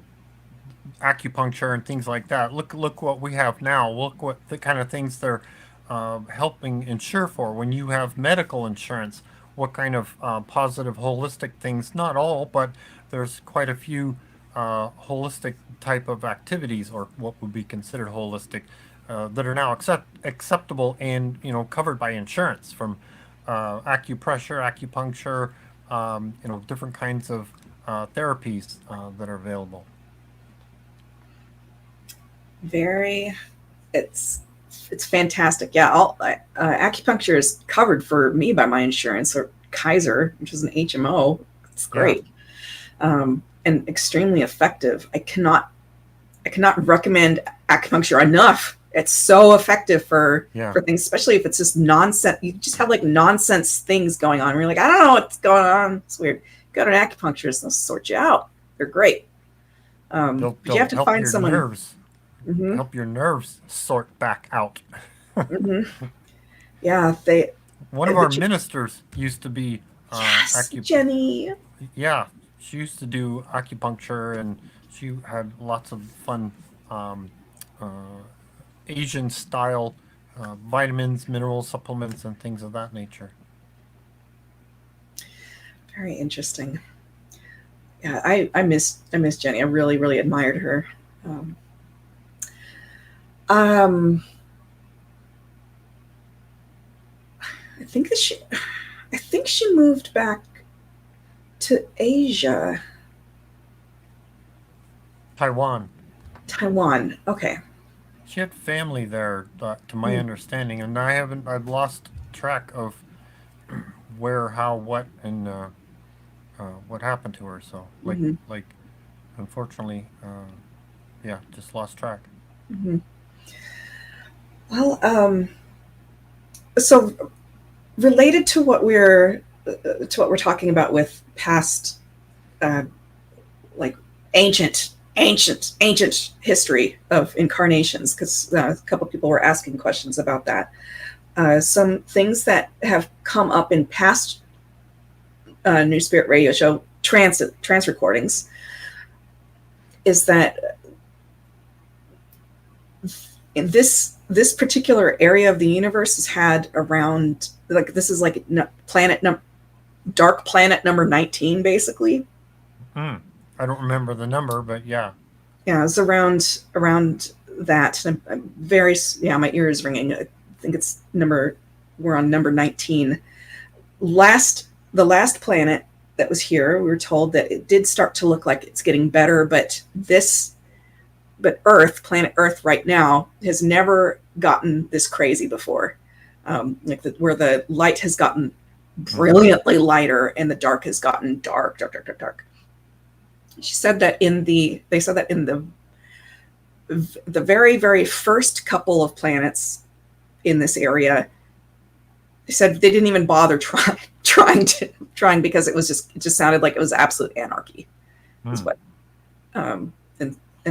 acupuncture and things like that. Look what we have now. Look what the kind of things they're helping insure for. When you have medical insurance, what kind of positive holistic things? Not all, but there's quite a few holistic type of activities, or what would be considered holistic, that are now acceptable and covered by insurance, from acupressure, acupuncture, different kinds of therapies that are available. Very, it's fantastic. Yeah, acupuncture is covered for me by my insurance, or Kaiser, which is an HMO. It's great, and extremely effective. I cannot recommend acupuncture enough. It's so effective for things, especially if it's just nonsense. You just have like nonsense things going on. Where you're like, I don't know what's going on. It's weird. Go to an acupuncturist, they'll sort you out. They're great. They'll but you have to help find your someone. nerves. Mm-hmm. Help your nerves sort back out. Mm-hmm. Yeah, One of our ministers used to be Jenny. Yeah, she used to do acupuncture, and she had lots of fun Asian style vitamins, mineral supplements, and things of that nature. Very interesting. Yeah, I miss Jenny. I really, really admired her. I think she moved back to Asia. Taiwan. Okay. She had family there, to my understanding, and I've lost track of where, how, what, and what happened to her. So, unfortunately, just lost track. Mm-hmm. Well, so related to what we're talking about with past, ancient history of incarnations, because a couple people were asking questions about that. Some things that have come up in past New Spirit Radio Show trance recordings is that in this particular area of the universe has had around, this is like dark planet number 19, basically. I don't remember the number, but yeah. Yeah, it's around that. I'm very, my ear is ringing. I think we're on number 19. The last planet that was here, we were told that it did start to look like it's getting better, but planet Earth right now has never gotten this crazy before. where the light has gotten brilliantly lighter and the dark has gotten dark, dark, dark, dark, dark. She said that they said that in the very, very first couple of planets in this area, they said they didn't even bother trying because it just sounded like it was absolute anarchy. Is what, and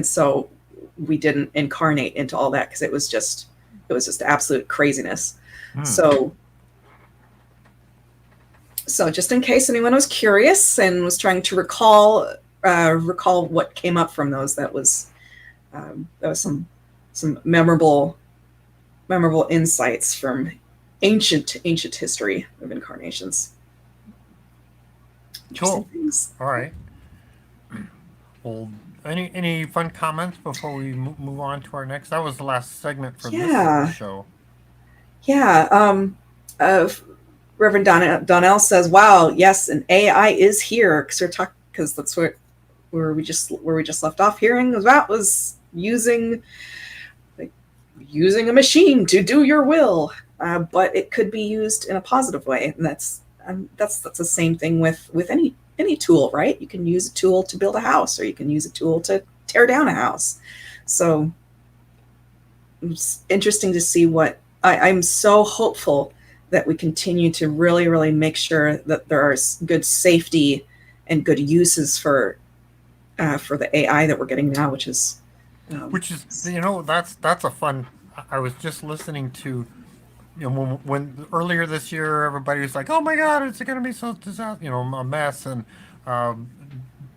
so we didn't incarnate into all that because it was just absolute craziness. So just in case anyone was curious and was trying to recall what came up from those, that was some memorable insights from ancient history of incarnations. Cool. All right. Well, any fun comments before we move on to our next? That was the last segment for this show. Yeah. Reverend Donnell says, "Wow, yes, an AI is here," because that's where we just left off hearing about was using a machine to do your will, but it could be used in a positive way, and that's the same thing with any tool, right? You can use a tool to build a house, or you can use a tool to tear down a house. So it's interesting to see what I'm so hopeful that we continue to really, really make sure that there are good safety and good uses for the AI that we're getting now, which is that's a fun. I was just listening to, when earlier this year everybody was like, "Oh my God, it's going to be so disaster," a mess, and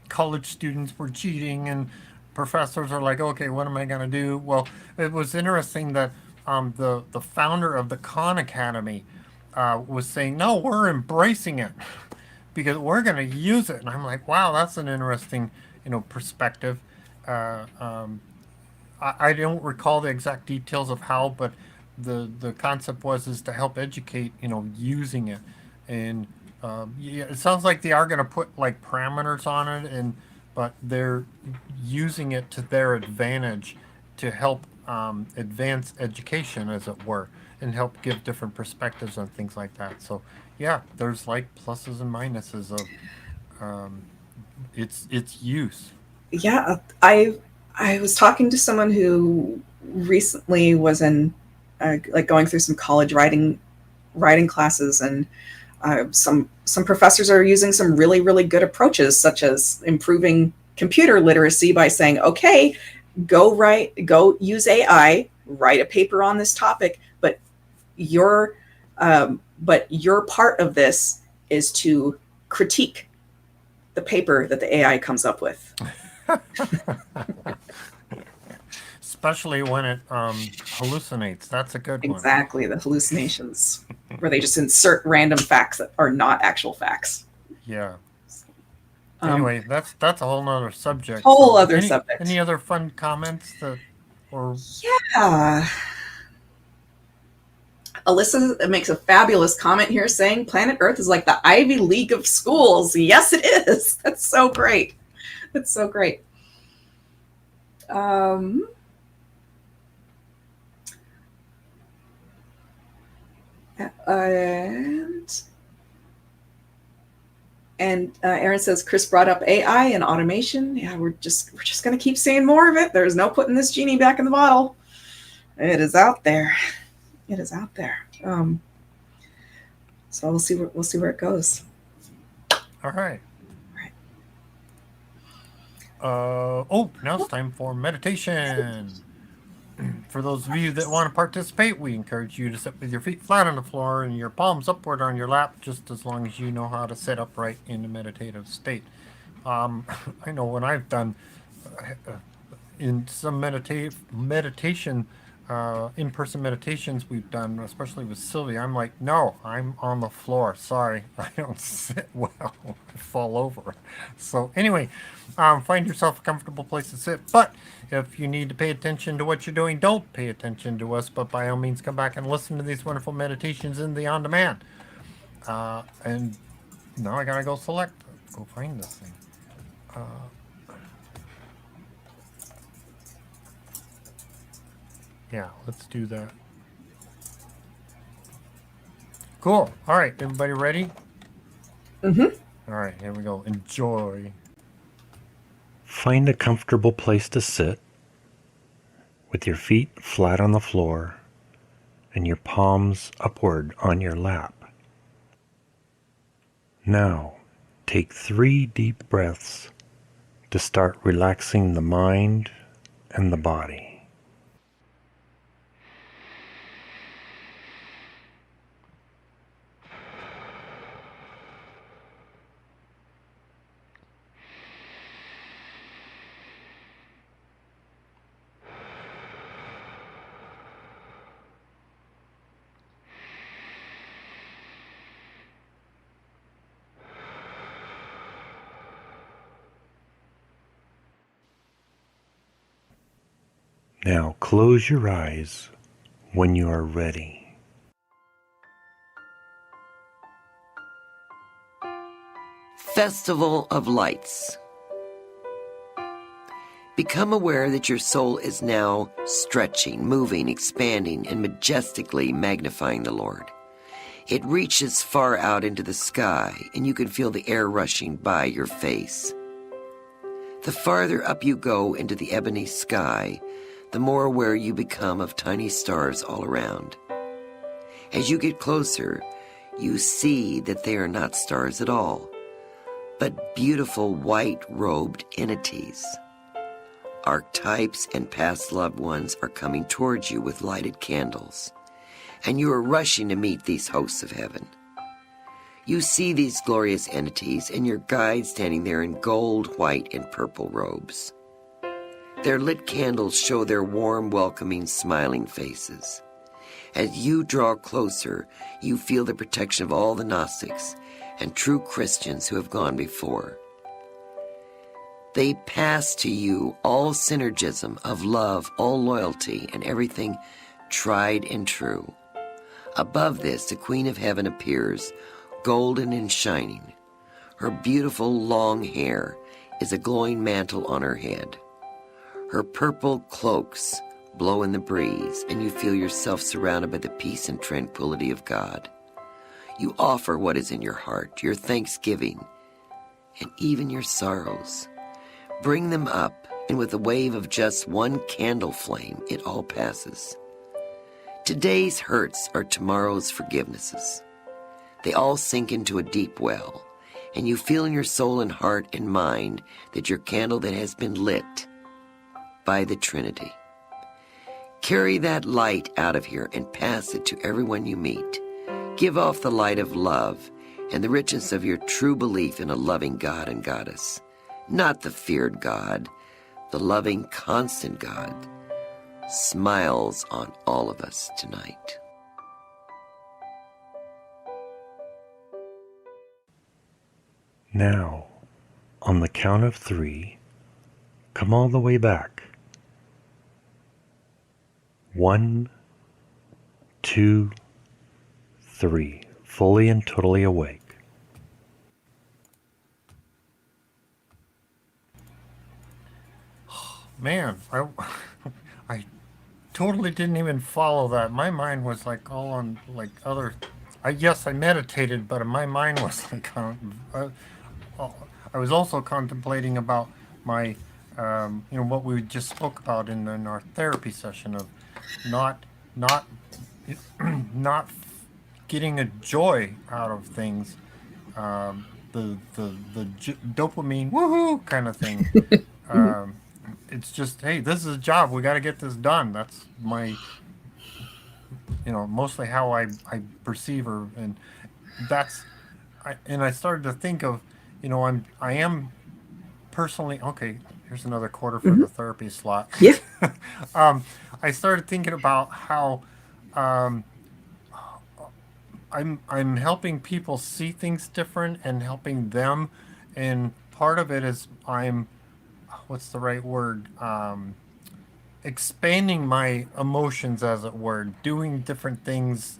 college students were cheating, and professors are like, "Okay, what am I going to do?" Well, it was interesting that the founder of the Khan Academy was saying, "No, we're embracing it because we're going to use it," and I'm like, "Wow, that's an interesting, perspective." I don't recall the exact details of how, but the concept is to help educate, using it, and it sounds like they are going to put like parameters on it, but they're using it to their advantage to help advance education, as it were, and help give different perspectives on things like that. So yeah, there's like pluses and minuses of its use. Yeah, I was talking to someone who recently was in like going through some college writing classes, and some professors are using some really, really good approaches, such as improving computer literacy by saying, "Okay, go use AI, write a paper on this topic, but your part of this is to critique the paper that the AI comes up with." Especially when it hallucinates. That's a good one. Exactly, the hallucinations, where they just insert random facts that are not actual facts. Yeah. Anyway, that's a whole nother subject. Subject. Any other fun comments Yeah. Alyssa makes a fabulous comment here saying planet Earth is like the Ivy League of schools. Yes, it is. That's so great. That's so great. And Aaron says Chris brought up AI and automation. Yeah, we're just going to keep seeing more of it. There's no putting this genie back in the bottle. It is out there. It is out there. So we'll see where it goes. All right. Now it's time for meditation. For those of you that want to participate, we encourage you to sit with your feet flat on the floor and your palms upward on your lap, just as long as you know how to sit upright in a meditative state. I know when I've done in some meditation, in-person meditations we've done, especially with Sylvia, I'm like, no, I'm on the floor. Sorry, I don't sit well. I fall over. So anyway, find yourself a comfortable place to sit. But if you need to pay attention to what you're doing, don't pay attention to us. But by all means, come back and listen to these wonderful meditations in the on-demand. And now I gotta go find this thing. Yeah, let's do that. Cool. All right, everybody ready? Mm-hmm. All right, here we go. Enjoy. Find a comfortable place to sit with your feet flat on the floor and your palms upward on your lap. Now, take 3 deep breaths to start relaxing the mind and the body. Now close your eyes when you are ready. Festival of Lights. Become aware that your soul is now stretching, moving, expanding, and majestically magnifying the Lord. It reaches far out into the sky, and you can feel the air rushing by your face. The farther up you go into the ebony sky, the more aware you become of tiny stars all around. As you get closer, you see that they are not stars at all, but beautiful white-robed entities. Archetypes and past loved ones are coming towards you with lighted candles, and you are rushing to meet these hosts of heaven. You see these glorious entities and your guide standing there in gold, white, and purple robes. Their lit candles show their warm, welcoming, smiling faces. As you draw closer, you feel the protection of all the Gnostics and true Christians who have gone before. They pass to you all synergism of love, all loyalty, and everything tried and true. Above this, the Queen of Heaven appears, golden and shining. Her beautiful long hair is a glowing mantle on her head. Her purple cloaks blow in the breeze, and you feel yourself surrounded by the peace and tranquility of God. You offer what is in your heart, your thanksgiving, and even your sorrows. Bring them up, and with a wave of just one candle flame, it all passes. Today's hurts are tomorrow's forgivenesses. They all sink into a deep well, and you feel in your soul and heart and mind that your candle that has been lit by the Trinity. Carry that light out of here and pass it to everyone you meet. Give off the light of love and the richness of your true belief in a loving God and Goddess. Not the feared God, the loving, constant God smiles on all of us tonight. Now, on the count of 3, come all the way back. 1, 2, 3, fully and totally awake. Man, I totally didn't even follow that. My mind was like all on like other. Yes, I meditated, but my mind was like on. I was also contemplating about my, what we just spoke about in our therapy session of not not getting a joy out of things, the dopamine woohoo kind of thing. It's just, hey, this is a job. We got to get this done. That's my, mostly how I perceive her, and I started to think of, I am personally okay. Here's another quarter for the therapy slot. Yeah. I started thinking about how I'm helping people see things different and helping them, and part of it is what's the right word? Expanding my emotions, as it were, doing different things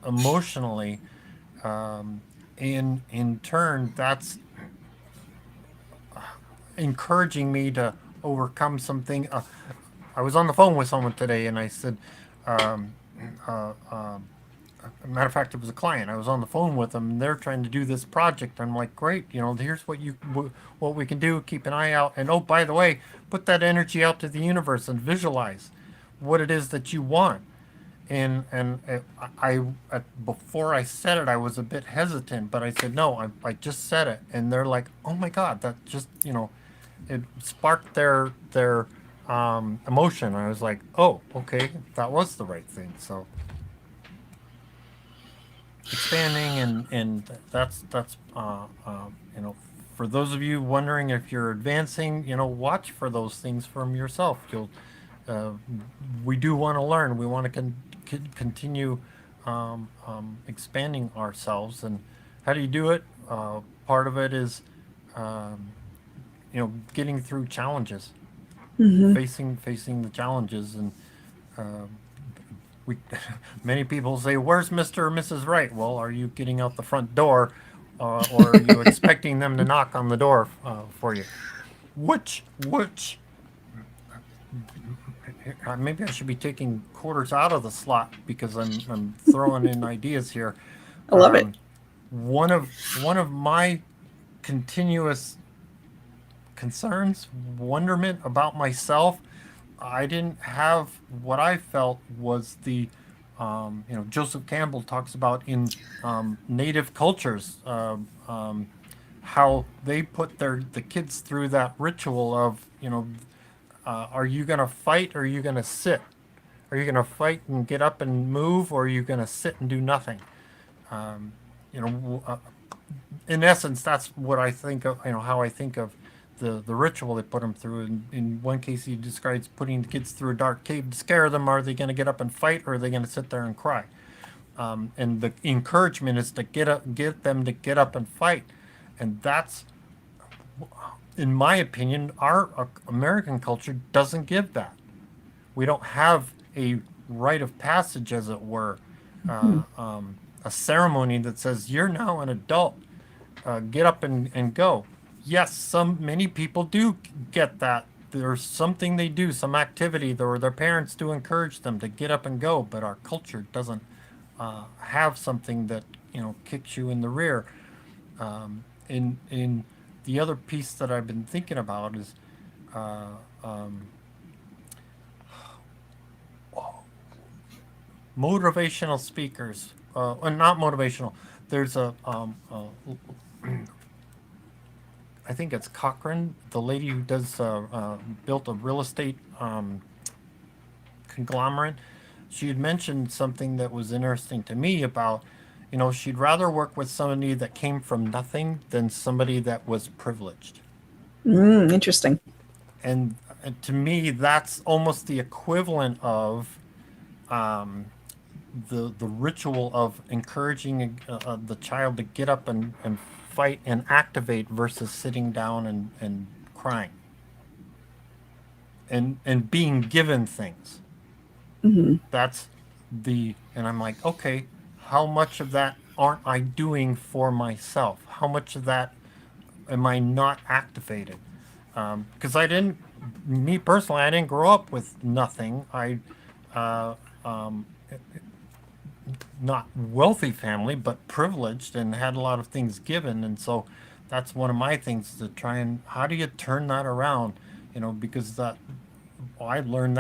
emotionally. In turn, that's encouraging me to overcome something. I was on the phone with someone today, and I said, matter of fact, it was a client. I was on the phone with them, and they're trying to do this project. I'm like, great, here's what we can do. Keep an eye out, and oh, by the way, put that energy out to the universe and visualize what it is that you want. And before I said it, I was a bit hesitant, but I said no. I just said it, and they're like, oh my God, that just it sparked their emotion. I was like, oh, okay, that was the right thing. So expanding and that's for those of you wondering if you're advancing, watch for those things from yourself. We do want to learn. We want to continue expanding ourselves. And how do you do it? Part of it is getting through challenges, facing the challenges. And we many people say, where's Mr. or Mrs. Right? Well, are you getting out the front door, or are you expecting them to knock on the door for you? Which maybe I should be taking quarters out of the slot because I'm throwing in ideas here. I love it. One of my continuous concerns, wonderment about myself, I didn't have what I felt was the Joseph Campbell talks about in native cultures, how they put the kids through that ritual of are you going to fight or are you going to sit? Are you going to fight and get up and move, or are you going to sit and do nothing? In essence, that's what I think of, how I think of the ritual they put them through. In one case, he describes putting the kids through a dark cave to scare them. Are they going to get up and fight, or are they going to sit there and cry? And the encouragement is to get them to get up and fight. And that's, in my opinion, our American culture doesn't give that. We don't have a rite of passage, as it were, a ceremony that says you're now an adult. Get up and go. Yes, many people do get that. There's something they do, some activity, or their parents do encourage them to get up and go. But our culture doesn't have something that kicks you in the rear. In the other piece that I've been thinking about is motivational speakers. Not motivational. There's I think it's Cochrane, the lady who built a real estate conglomerate. She had mentioned something that was interesting to me about, she'd rather work with somebody that came from nothing than somebody that was privileged. Interesting. And to me, that's almost the equivalent of the ritual of encouraging the child to get up and fight and activate versus sitting down and crying and being given things. That's and I'm like, okay, how much of that aren't I doing for myself? How much of that am I not activated? Because me personally, I didn't grow up with nothing. Not wealthy family, but privileged, and had a lot of things given. And so that's one of my things, to try and, how do you turn that around? Because I learned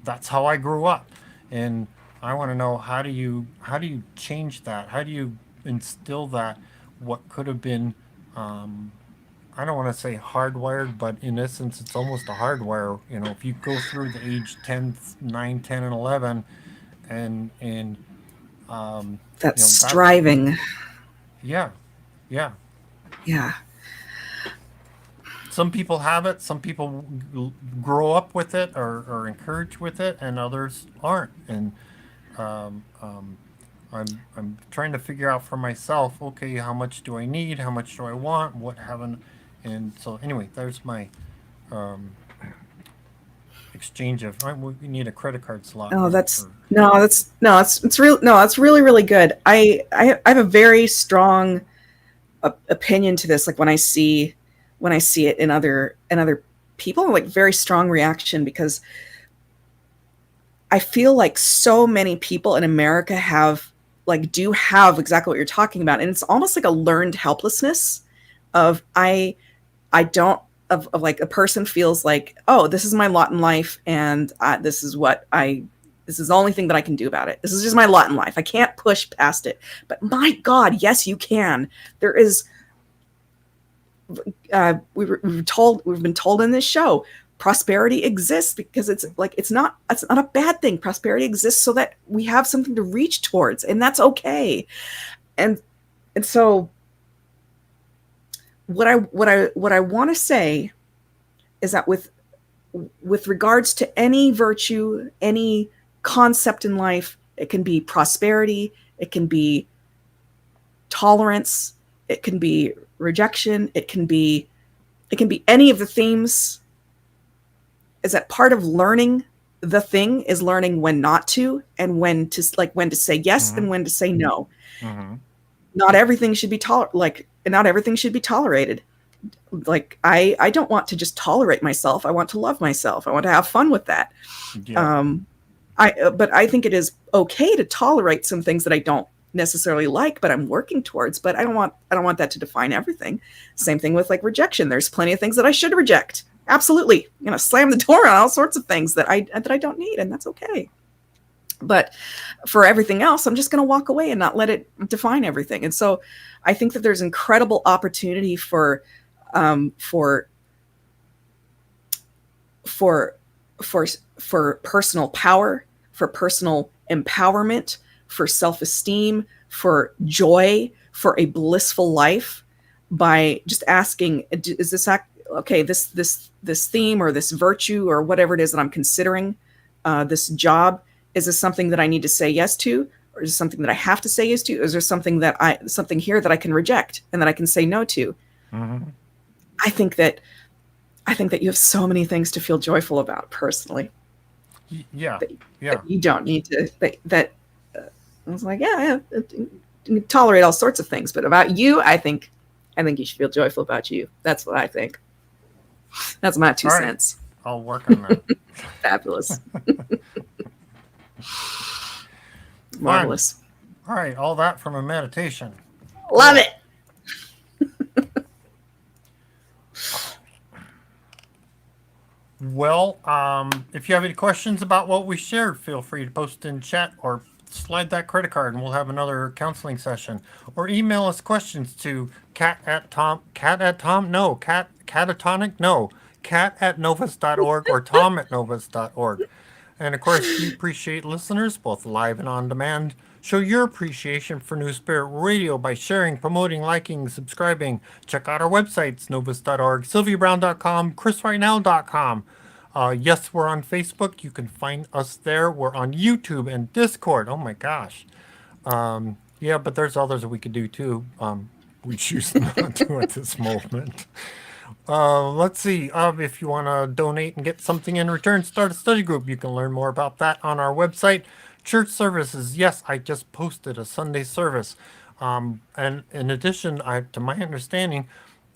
that's how I grew up. And I want to know, how do you change that? How do you instill that, what could have been, I don't want to say hardwired, but in essence, it's almost a hardwire. If you go through the age 9, 10, and 11, and that striving. Yeah. Yeah. Some people have it. Some people grow up with it or encouraged with it, and others aren't. And I'm trying to figure out for myself. Okay, how much do I need? How much do I want? What haven't? And so anyway, there's my exchange of. We need a credit card slot. Oh, it's really good. I have a very strong opinion to this. Like when I see it in other people, like very strong reaction, because I feel like so many people in America have like do have exactly what you're talking about, and it's almost like a learned helplessness of I don't of like a person feels like, oh, this is my lot in life, and this is the only thing that I can do about it. This is just my lot in life. I can't push past it. But my God, yes, you can. There is. We've been told in this show, prosperity exists because it's not a bad thing. Prosperity exists so that we have something to reach towards, and that's okay. And so what I want to say is that with regards to any virtue, any concept in life, it can be prosperity, it can be tolerance, it can be rejection, it can be any of the themes, is that part of learning the thing is learning when not to, and when to say yes, and when to say no. Not everything should be not everything should be tolerated. Like I don't want to just tolerate myself. I want to love myself. I want to have fun with that. Yeah. But I think it is okay to tolerate some things that I don't necessarily like, but I'm working towards. But I don't want that to define everything. Same thing with like rejection. There's plenty of thing that I should reject. Absolutely. I'm gonna slam the door on all sorts of things that I don't need, and that's okay. But for everything else, I'm just going to walk away and not let it define everything. And so I think that there's incredible opportunity for personal power, for personal empowerment, for self-esteem, for joy, for a blissful life, by just asking, is this okay? This theme or this virtue or whatever it is that I'm considering, this job. Is this something that I need to say yes to, or is it something that I have to say yes to? Or is there something here that I can reject and that I can say no to? I think that you have so many things to feel joyful about personally. Yeah. That you don't need to. I was like, yeah, you tolerate all sorts of things, but about you, I think you should feel joyful about you. That's what I think. That's my 2 cents. I'll work on that. Fabulous. Marvelous. All right, all that from a meditation. Love it. Well, if you have any questions about what we shared, feel free to post in chat or slide that credit card and we'll have another counseling session. Or email us questions to cat@novus.org or tom@novus.org. And of course, we appreciate listeners, both live and on demand. Show your appreciation for New Spirit Radio by sharing, promoting, liking, subscribing. Check out our websites, novus.org, sylviabrowne.com, chrisrightnow.com. Yes, we're on Facebook. You can find us there. We're on YouTube and Discord. Oh my gosh. Yeah, but there's others that we could do too. We choose not to at this moment. Let's see. If you want to donate and get something in return, start a study group. You can learn more about that on our website. Church services. Yes, I just posted a Sunday service. And in addition, to my understanding,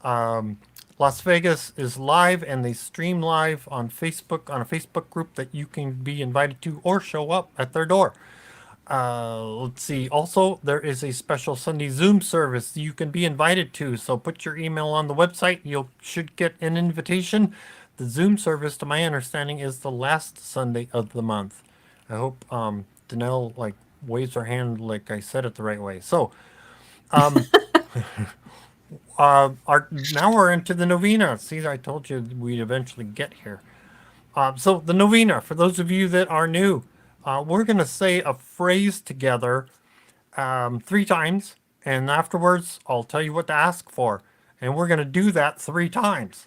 Las Vegas is live and they stream live on Facebook, on a Facebook group that you can be invited to or show up at their door. Let's see. Also, there is a special Sunday Zoom service you can be invited to. So put your email on the website. You should get an invitation. The Zoom service, to my understanding, is the last Sunday of the month. I hope Danelle waves her hand like I said it the right way. So, now we're into the novena. See, I told you we'd eventually get here. So the novena, for those of you that are new, we're going to say a phrase together 3 times, and afterwards I'll tell you what to ask for. And we're going to do that 3 times.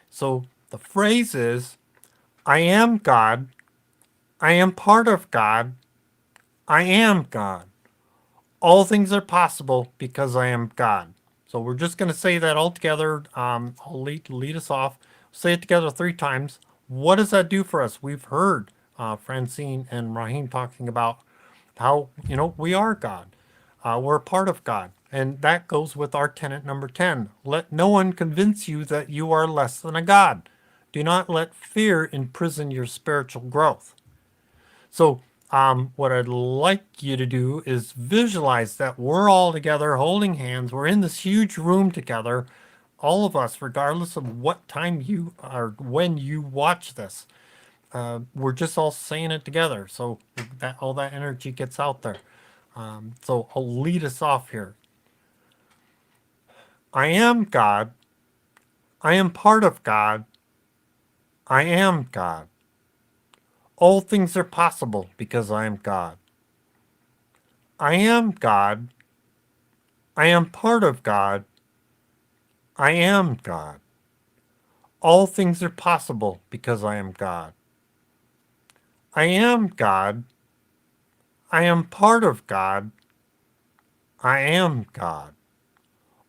So the phrase is, I am God, I am part of God, I am God. All things are possible because I am God. So we're just going to say that all together. I'll lead us off. Say it together 3 times. What does that do for us? We've heard Francine and Rahim talking about how, we are God. We're a part of God. And that goes with our tenet number 10. Let no one convince you that you are less than a God. Do not let fear imprison your spiritual growth. So What I'd like you to do is visualize that we're all together holding hands. We're in this huge room together, all of us, regardless of what time you are, when you watch this. We're just all saying it together, so that all that energy gets out there. So I'll lead us off here. I am God. I am part of God. I am God. All things are possible because I am God. I am God. I am part of God. I am God. All things are possible because I am God. I am God. I am part of God. I am God.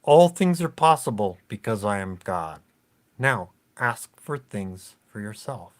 All things are possible because I am God. Now, ask for things for yourself.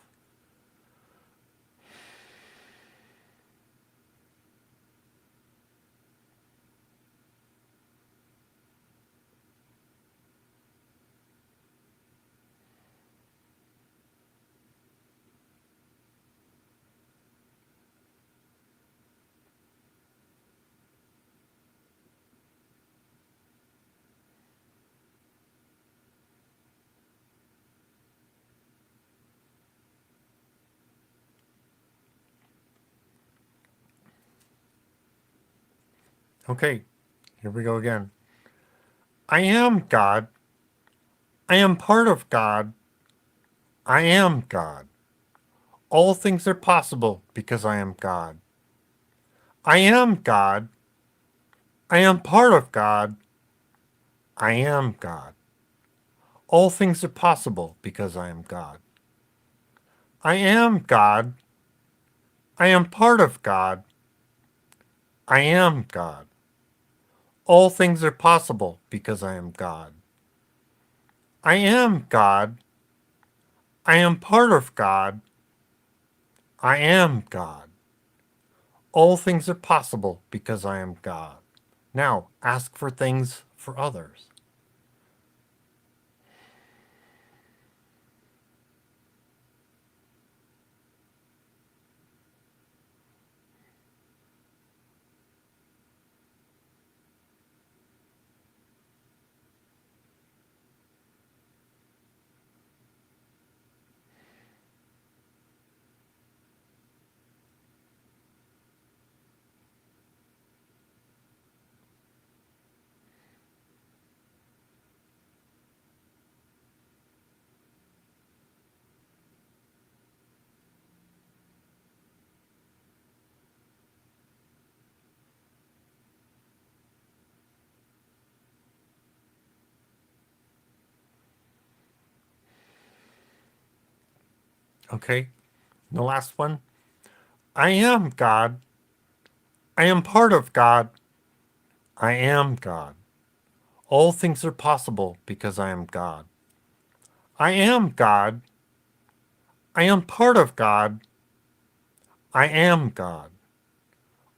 Okay, here we go again. I am God. I am part of God. I am God. All things are possible because I am God. I am God. I am part of God. I am God. All things are possible because I am God. I am God. I am part of God. I am God. All things are possible because I am God. I am God. I am part of God. I am God. All things are possible because I am God. Now, ask for things for others. Okay, the last one. I am God. I am part of God. I am God. All things are possible because I am God. I am God. I am part of God. I am God.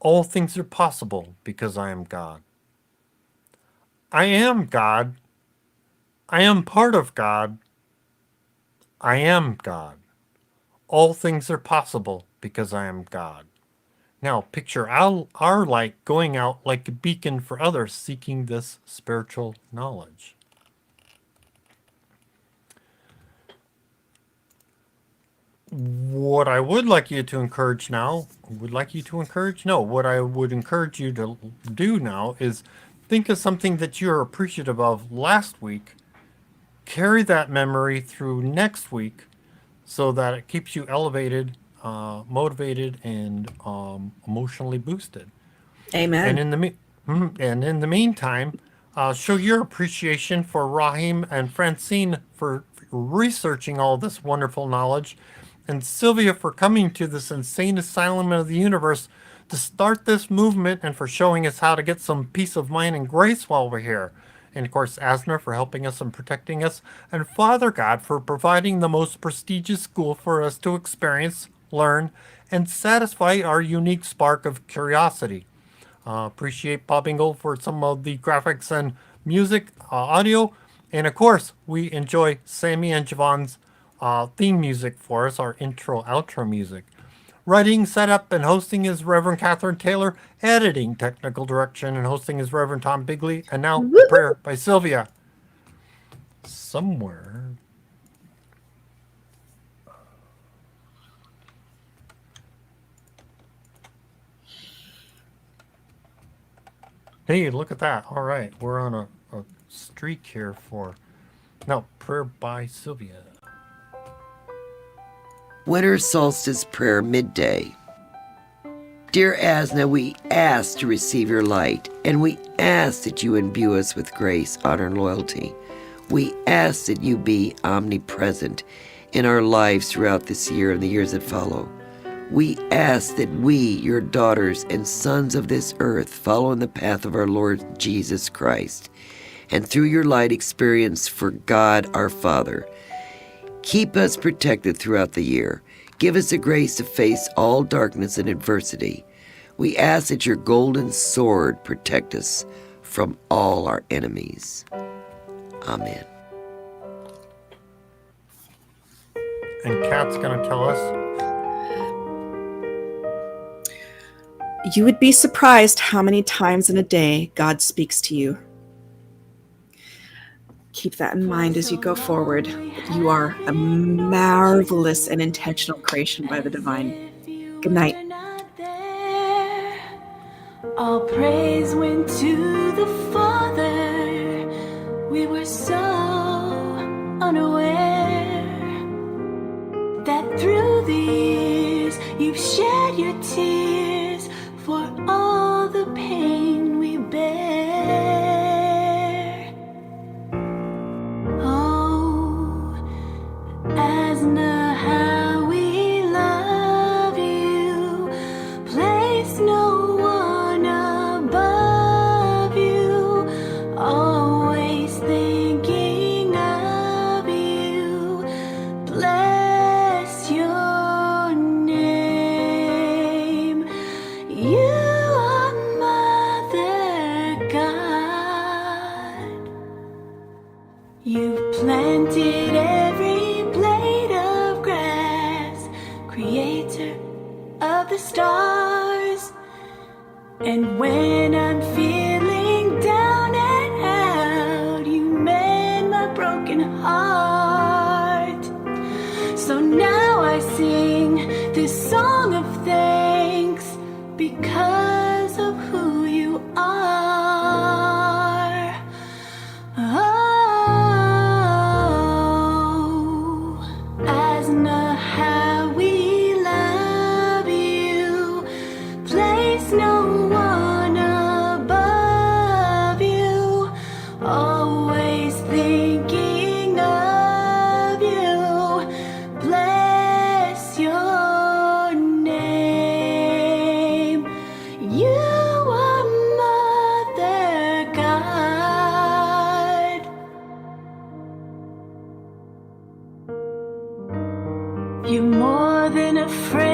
All things are possible because I am God. I am God. I am part of God. I am God. All things are possible because I am God. Now picture our light going out like a beacon for others seeking this spiritual knowledge. What I would like you to encourage now, what I would encourage you to do now is think of something that you're appreciative of last week, carry that memory through next week so that it keeps you elevated, motivated, and emotionally boosted. Amen. And in the meantime, show your appreciation for Rahim and Francine for researching all this wonderful knowledge, and Sylvia for coming to this insane asylum of the universe to start this movement and for showing us how to get some peace of mind and grace while we're here. And of course, Asner for helping us and protecting us, and Father God for providing the most prestigious school for us to experience, learn, and satisfy our unique spark of curiosity. Appreciate Bob Ingle for some of the graphics and music, audio. And of course, we enjoy Sammy and Javon's theme music for us, our intro, outro music. Writing, setup, and hosting is Reverend Catherine Taylor. Editing, technical direction, and hosting is Reverend Tom Bigley. And now, a prayer by Sylvia. Somewhere. Hey, look at that. All right, we're on a streak here for... No, prayer by Sylvia. Winter Solstice Prayer Midday. Dear Asna, we ask to receive your light, and we ask that you imbue us with grace, honor, and loyalty. We ask that you be omnipresent in our lives throughout this year and the years that follow. We ask that we, your daughters and sons of this earth, follow in the path of our Lord Jesus Christ, and through your light experience for God our Father. Keep us protected throughout the year. Give us the grace to face all darkness and adversity. We ask that your golden sword protect us from all our enemies. Amen. And Kat's going to tell us. You would be surprised how many times in a day God speaks to you. Keep that in mind as you go forward. You are a marvelous and intentional creation by the divine. Good night. All praise went to the Father. We were so unaware that through the years you've shed your tears for all the pain we bear. Asna, how we love you. Place no one above you. Always thinking of you. Bless your name. You are Mother God. You've planted every creator of the stars. And when I'm feeling down and out, you mend my broken heart. So now I sing this song of thanks because of who you are. Oh, Asna, how we love you. Place no one above you. Always thinking of you. Bless your name. You are Mother God. You're more than a friend.